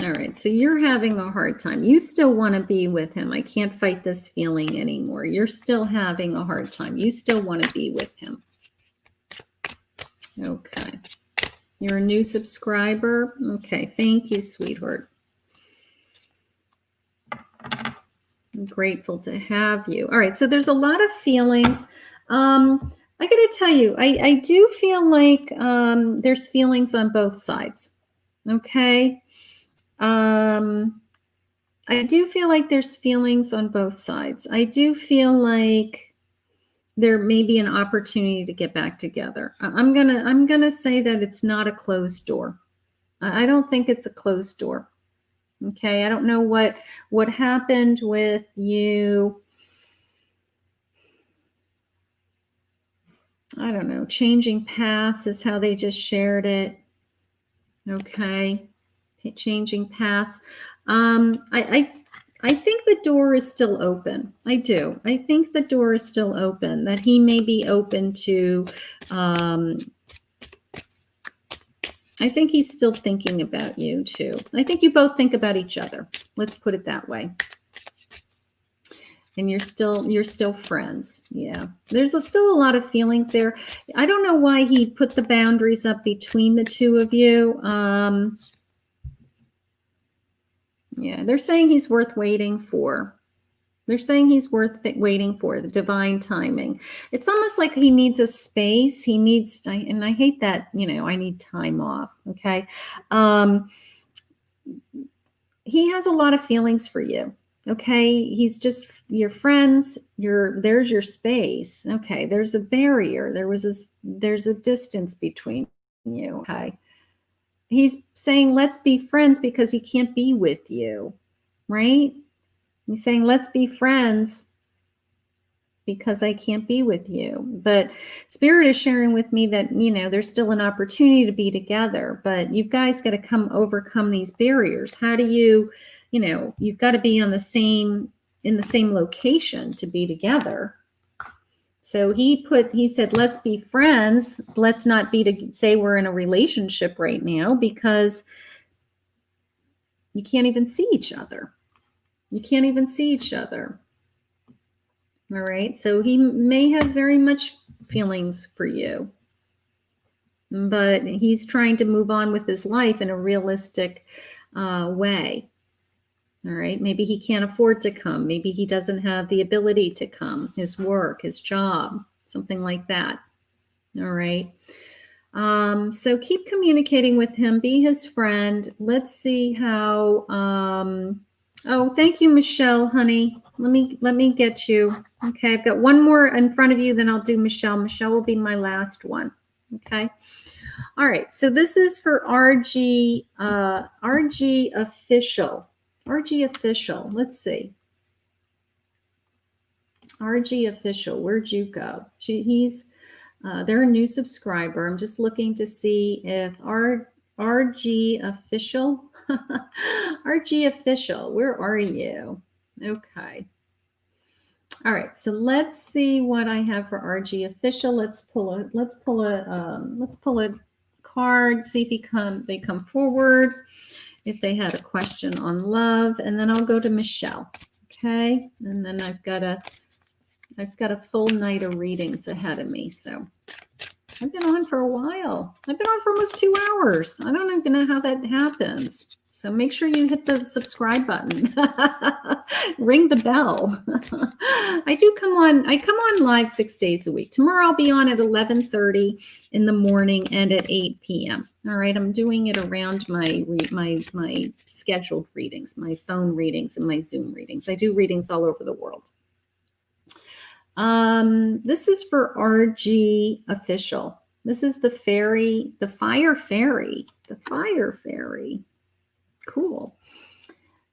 Speaker 1: All right, so you're having a hard time. You still want to be with him. I can't fight this feeling anymore. You're still having a hard time. You still want to be with him. Okay. You're a new subscriber? Okay, thank you, sweetheart. I'm grateful to have you. All right, so there's a lot of feelings. I got to tell you, I do feel like there's feelings on both sides. Okay. I do feel like there's feelings on both sides. I do feel like there may be an opportunity to get back together. I'm gonna say that it's not a closed door. I don't think it's a closed door. Okay, I don't know what happened with you. I don't know. Changing paths is how they just shared it. Okay, changing paths. I think the door is still open. I do. I think the door is still open, that he may be open to, I think he's still thinking about you too. I think you both think about each other. Let's put it that way. And you're still friends. Yeah. There's still a lot of feelings there. I don't know why he put the boundaries up between the two of you. Yeah, they're saying he's worth waiting for. They're saying he's worth waiting for, the divine timing. It's almost like he needs a space. He needs, and I hate that, I need time off. Okay. He has a lot of feelings for you. Okay. He's just your friends. There's your space. Okay. There's a barrier. There's a distance between you. Okay. He's saying, let's be friends because he can't be with you, right? He's saying, let's be friends because I can't be with you. But Spirit is sharing with me that, there's still an opportunity to be together, but you guys got to overcome these barriers. How do you've got to be in the same location to be together. So he said, let's be friends. Let's not say we're in a relationship right now because you can't even see each other. All right. So he may have very much feelings for you, but he's trying to move on with his life in a realistic way. All right. Maybe he can't afford to come. Maybe he doesn't have the ability to come, his work, his job, something like that. All right. So keep communicating with him, be his friend. Let's see how, oh, thank you, Michelle, honey. Let me get you. Okay. I've got one more in front of you, then I'll do Michelle. Michelle will be my last one. Okay. All right. So this is for RG official. RG official. Let's see. RG official. Where'd you go? They're a new subscriber. I'm just looking to see if RG official. RG official. Where are you? Okay. All right. So let's see what I have for RG official. Let's pull a card, see if they come forward, if they had a question on love, and then I'll go to Michelle. Okay, and then I've got a full night of readings ahead of me. So I've been on for a while. I've been on for almost 2 hours. I don't even know how that happens. So make sure you hit the subscribe button. Ring the bell. I come on live 6 days a week. Tomorrow I'll be on at 11:30 in the morning and at 8 p.m. All right, I'm doing it around my scheduled readings, my phone readings and my Zoom readings. I do readings all over the world. This is for RG Official. This is the Faerie, the Fire Fairy, the Fire Fairy. Cool.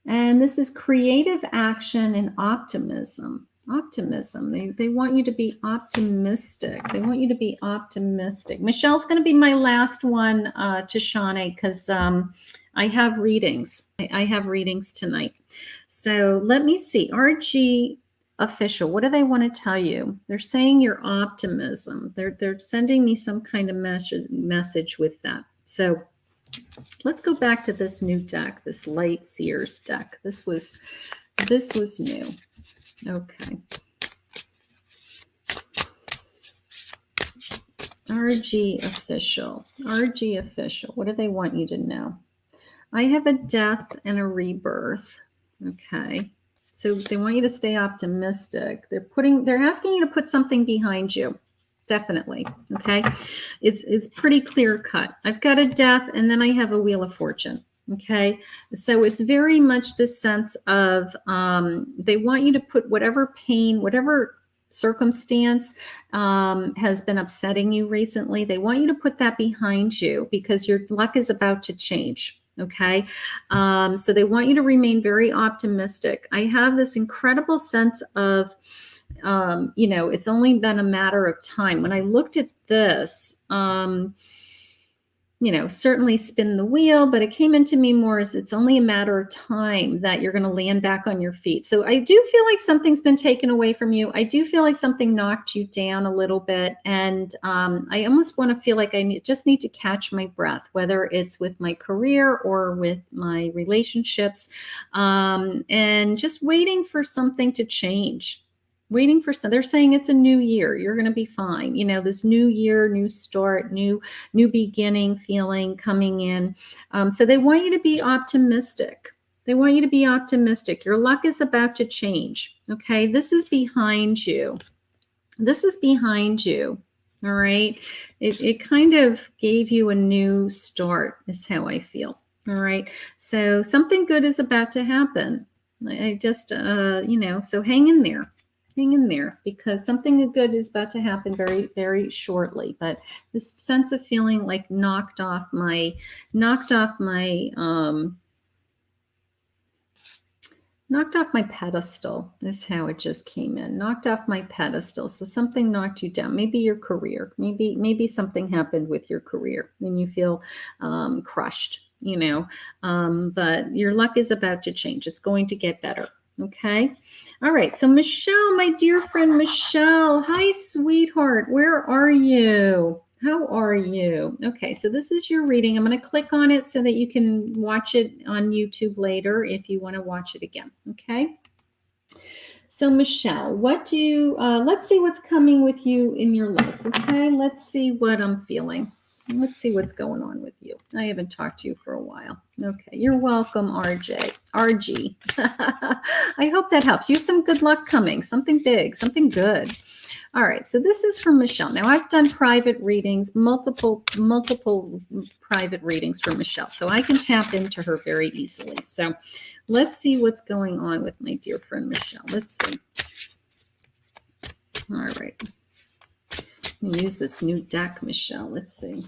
Speaker 1: And this is creative action and optimism. Optimism. They want you to be optimistic. They want you to be optimistic. Michelle's going to be my last one to Shawnee because I have readings. I have readings tonight. So let me see. RG Official. What do they want to tell you? They're saying your optimism. They're sending me some kind of message with that. So let's go back to this new deck, this Light Seers deck. This was new. Okay. RG Official. RG Official. What do they want you to know? I have a death and a rebirth. Okay. So they want you to stay optimistic. They're asking you to put something behind you. Definitely. Okay. It's pretty clear cut. I've got a death and then I have a Wheel of Fortune. Okay. So it's very much this sense of they want you to put whatever pain, whatever circumstance has been upsetting you recently. They want you to put that behind you because your luck is about to change. Okay. So they want you to remain very optimistic. I have this incredible sense of it's only been a matter of time. When I looked at this, certainly spin the wheel, but it came into me more as it's only a matter of time that you're going to land back on your feet. So I do feel like something's been taken away from you. I do feel like something knocked you down a little bit. And I almost want to feel like I just need to catch my breath, whether it's with my career or with my relationships, and just waiting for something to change. Waiting for some, they're saying it's a new year. You're going to be fine. This new year, new start, new beginning feeling coming in. So they want you to be optimistic. They want you to be optimistic. Your luck is about to change. Okay. This is behind you. This is behind you. All right. It kind of gave you a new start is how I feel. All right. So something good is about to happen. I just, so hang in there. Hang in there because something good is about to happen very, very shortly. But this sense of feeling like knocked off my pedestal is how it just came in. Knocked off my pedestal. So something knocked you down. Maybe your career. Maybe something happened with your career and you feel crushed. But your luck is about to change. It's going to get better. Okay. All right. So Michelle, my dear friend Michelle, hi, sweetheart. Where are you? How are you? Okay. So this is your reading. I'm going to click on it so that you can watch it on YouTube later if you want to watch it again. Okay. So Michelle, let's see what's coming with you in your life. Okay. Let's see what I'm feeling. Let's see what's going on with you. I haven't talked to you for a while. Okay. You're welcome, RG. I hope that helps. You have some good luck coming. Something big, something good. All right. So this is from Michelle. Now I've done private readings, multiple private readings for Michelle. So I can tap into her very easily. So let's see what's going on with my dear friend Michelle. Let's see. All right. Use this new deck, Michelle. Let's see.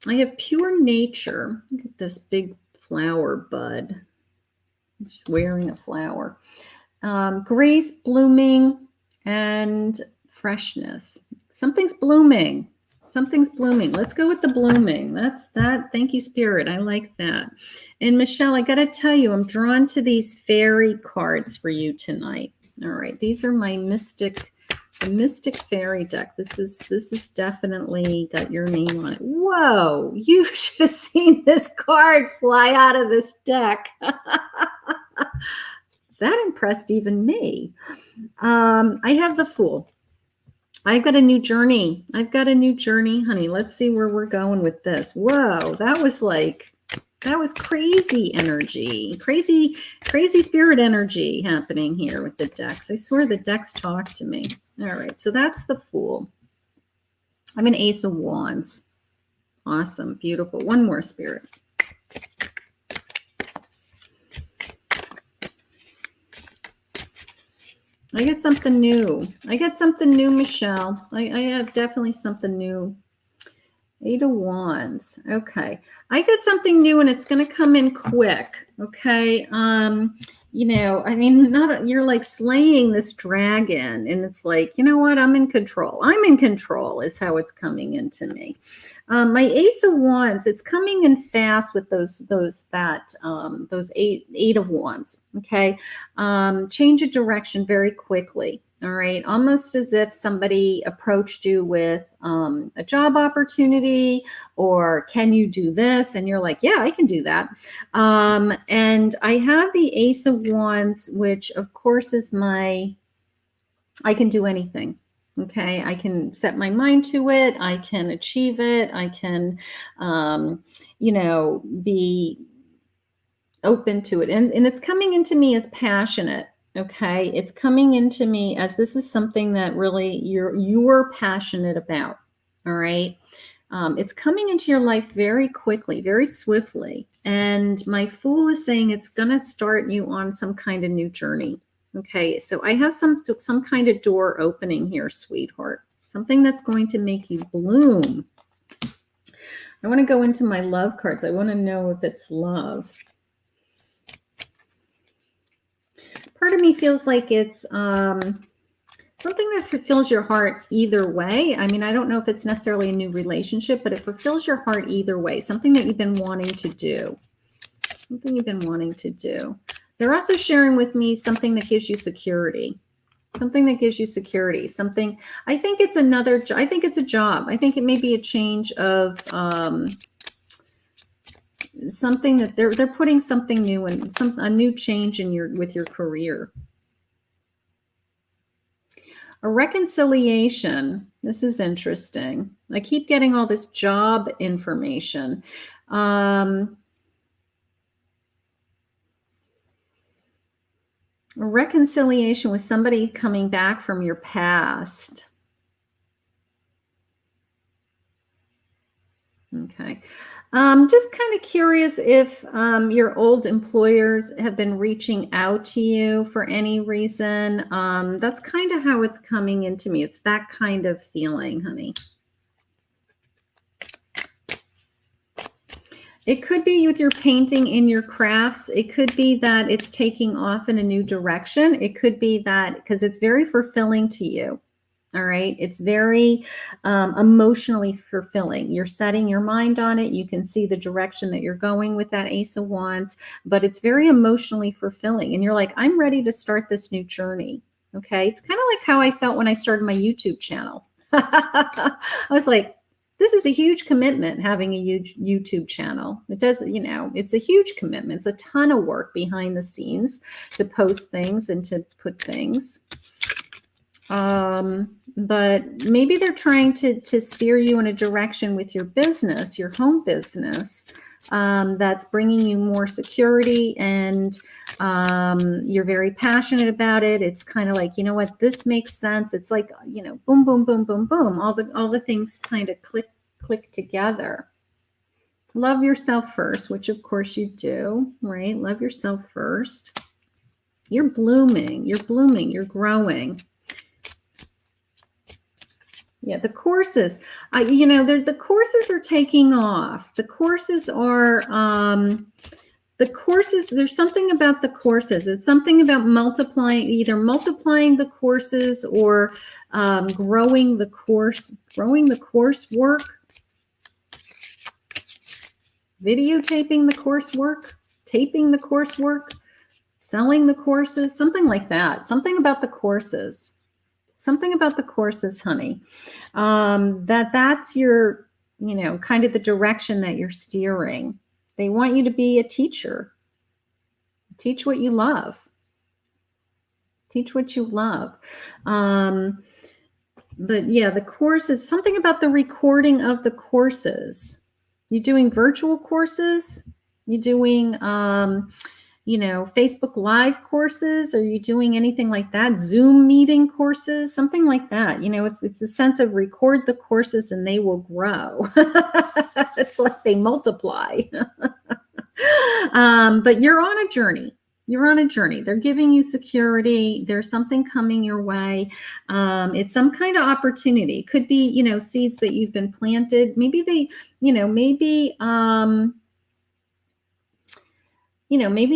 Speaker 1: I have pure nature. Look at this big flower bud. She's wearing a flower. Grace, blooming, and freshness. Something's blooming. Something's blooming. Let's go with the blooming. That's that. Thank you, Spirit. I like that. And Michelle, I got to tell you, I'm drawn to these Faerie cards for you tonight. All right. These are my mystic The Mystic Fairy deck. This is definitely got your name on it. Whoa, you should have seen this card fly out of this deck. That impressed even me. I have the Fool. I've got a new journey. I've got a new journey, honey. Let's see where we're going with this. Whoa, that was crazy energy, crazy spirit energy happening here with the decks. I swear the decks talk to me. All right, so that's the Fool. I'm an Ace of Wands. Awesome, beautiful. One more, Spirit. I get something new. I get something new, Michelle. I have definitely something new. 8 of Wands. Okay. I get something new and it's going to come in quick. Okay. You know, I mean, you're like slaying this dragon and it's like, you know what? I'm in control. I'm in control is how it's coming into me. My Ace of Wands, it's coming in fast with those eight of Wands. Okay. Change of direction very quickly. All right. Almost as if somebody approached you with a job opportunity or can you do this? And you're like, yeah, I can do that. And I have the Ace of Wands, which of course is I can do anything. Okay. I can set my mind to it. I can achieve it. I can, you know, be open to it. And it's coming into me as passionate. Okay, it's coming into me as this is something that really you're passionate about. All right, it's coming into your life very quickly, very swiftly. And my Fool is saying it's going to start you on some kind of new journey. Okay, so I have some kind of door opening here, sweetheart. Something that's going to make you bloom. I want to go into my love cards. I want to know if it's love. Part of me feels like it's something that fulfills your heart either way. I mean, I don't know if it's necessarily a new relationship, but it fulfills your heart either way. Something that you've been wanting to do. Something you've been wanting to do. They're also sharing with me something that gives you security. Something that gives you security. Something, I think it's I think it's a job. I think it may be a change of something that they're putting something new and a new change in with your career. A reconciliation. This is interesting. I keep getting all this job information. A reconciliation with somebody coming back from your past. Okay. Just kind of curious if your old employers have been reaching out to you for any reason. That's kind of how it's coming into me. It's that kind of feeling, honey. It could be with your painting in your crafts. It could be that it's taking off in a new direction. It could be that because it's very fulfilling to you. All right. It's very emotionally fulfilling. You're setting your mind on it. You can see the direction that you're going with that Ace of Wands, but it's very emotionally fulfilling. And you're like, I'm ready to start this new journey. Okay. It's kind of like how I felt when I started my YouTube channel. I was like, this is a huge commitment, having a huge YouTube channel. It does, you know, it's a huge commitment. It's a ton of work behind the scenes to post things and to put things. But maybe they're trying to steer you in a direction with your business, your home business, that's bringing you more security, and you're very passionate about it. It's kind of like, you know what, this makes sense. It's like, you know, boom, boom, boom, boom, boom. All the things kind of click together. Love yourself first, which of course you do, right? Love yourself first. You're blooming, you're growing. Yeah, the courses, you know, the courses are taking off. The courses are, there's something about the courses. It's something about either multiplying the courses or growing the coursework, videotaping the coursework, taping the coursework, selling the courses, something like that. Something about the courses. Something about the courses, honey. That's your, kind of the direction that you're steering. They want you to be a teacher. Teach what you love. Teach what you love. But yeah, the courses, something about the recording of the courses. You doing virtual courses? You doing, Facebook Live courses? Are you doing anything like that? Zoom meeting courses? Something like that. It's a sense of record the courses and they will grow. It's like they multiply. But you're on a journey. You're on a journey. They're giving you security. There's something coming your way. It's some kind of opportunity. Could be, seeds that you've been planted. Maybe they, maybe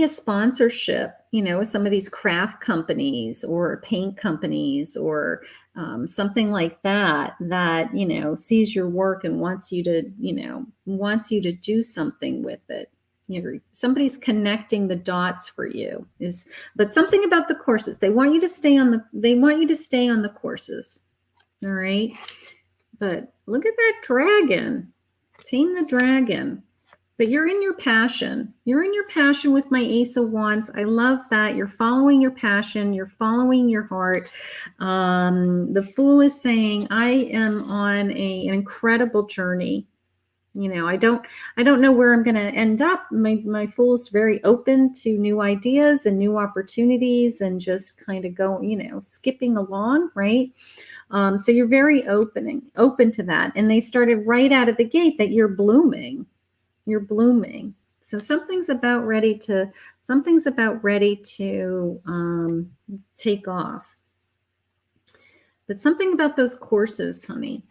Speaker 1: a sponsorship, with some of these craft companies or paint companies or something like that, sees your work and wants you to do something with it. Somebody's connecting the dots for you. But something about the courses. They want you to stay on the courses. All right. But look at that dragon. Tame the dragon. But you're in your passion. You're in your passion with my Ace of Wands. I love that. You're following your passion. You're following your heart. The Fool is saying, I am on an incredible journey. I don't know where I'm going to end up. My Fool's very open to new ideas and new opportunities and just kind of go, skipping along, right? So you're very open to that. And they started right out of the gate that you're blooming. You're blooming. So something's about ready to take off. But something about those courses, honey.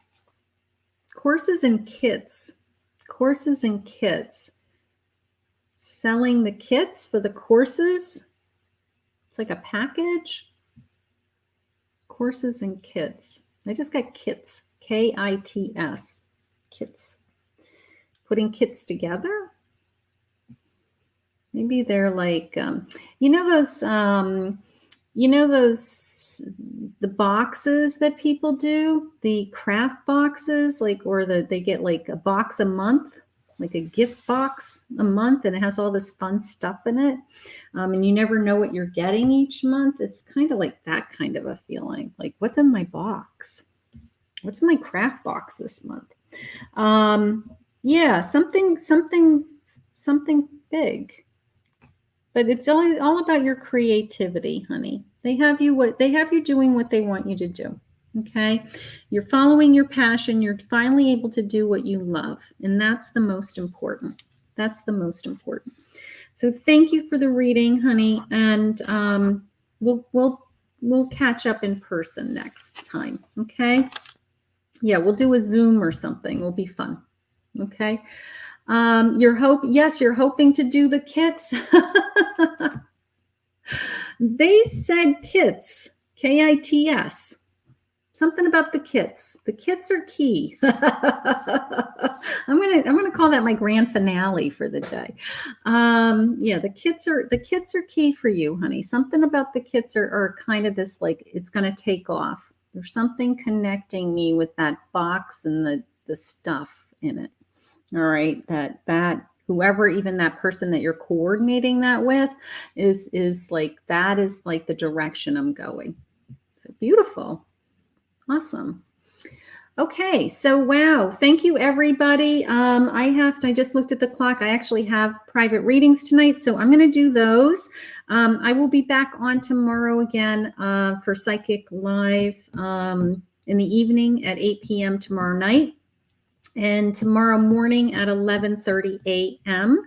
Speaker 1: Courses and kits. Courses and kits. Selling the kits for the courses. It's like a package. Courses and kits. I just got kits. Kits. Kits. Putting kits together. Maybe they're like, those, the boxes that people do, the craft boxes, they get like a box a month, like a gift box a month, and it has all this fun stuff in it. And you never know what you're getting each month. It's kind of like that kind of a feeling. Like, what's in my box? What's in my craft box this month? Yeah, something big. But it's all about your creativity, honey. They have you doing what they want you to do. Okay? You're following your passion. You're finally able to do what you love. And that's the most important. That's the most important. So thank you for the reading, honey. And we'll catch up in person next time. Okay? Yeah, we'll do a Zoom or something. It'll be fun. Okay. You're hoping to do the kits. They said kits, Kits. Something about the kits. The kits are key. I'm gonna call that my grand finale for the day. Yeah, the kits are key for you, honey. Something about the kits are kind of this, like, it's gonna take off. There's something connecting me with that box and the stuff in it. All right, that whoever, even that person that you're coordinating that with is like, that is like the direction I'm going. So beautiful. Awesome. Okay, so wow, thank you everybody. I just looked at the clock. I actually have private readings tonight, so I'm going to do those. I will be back on tomorrow again for Psychic Live in the evening at 8 p.m. tomorrow night. And tomorrow morning at 11:30 a.m.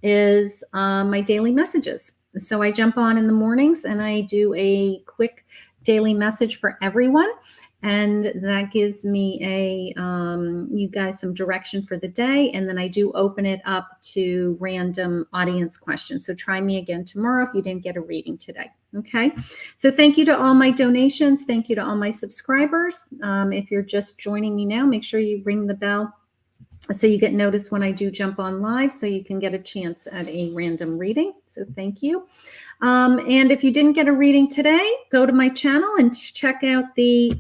Speaker 1: is my daily messages. So I jump on in the mornings and I do a quick daily message for everyone. And that gives me you guys some direction for the day. And then I do open it up to random audience questions. So try me again tomorrow if you didn't get a reading today. Okay. So thank you to all my donations. Thank you to all my subscribers. If you're just joining me now, make sure you ring the bell So you get notice when I do jump on live, so you can get a chance at a random reading. So thank you. And if you didn't get a reading today, go to my channel and check out the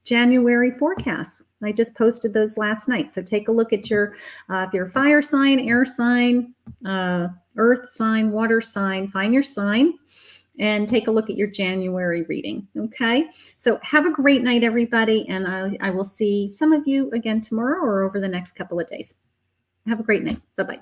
Speaker 1: January forecasts. I just posted those last night. So take a look at your, if you're a fire sign, air sign, earth sign, water sign, find your sign and take a look at your January reading. Okay. So have a great night, everybody. And I will see some of you again tomorrow or over the next couple of days. Have a great night. Bye-bye.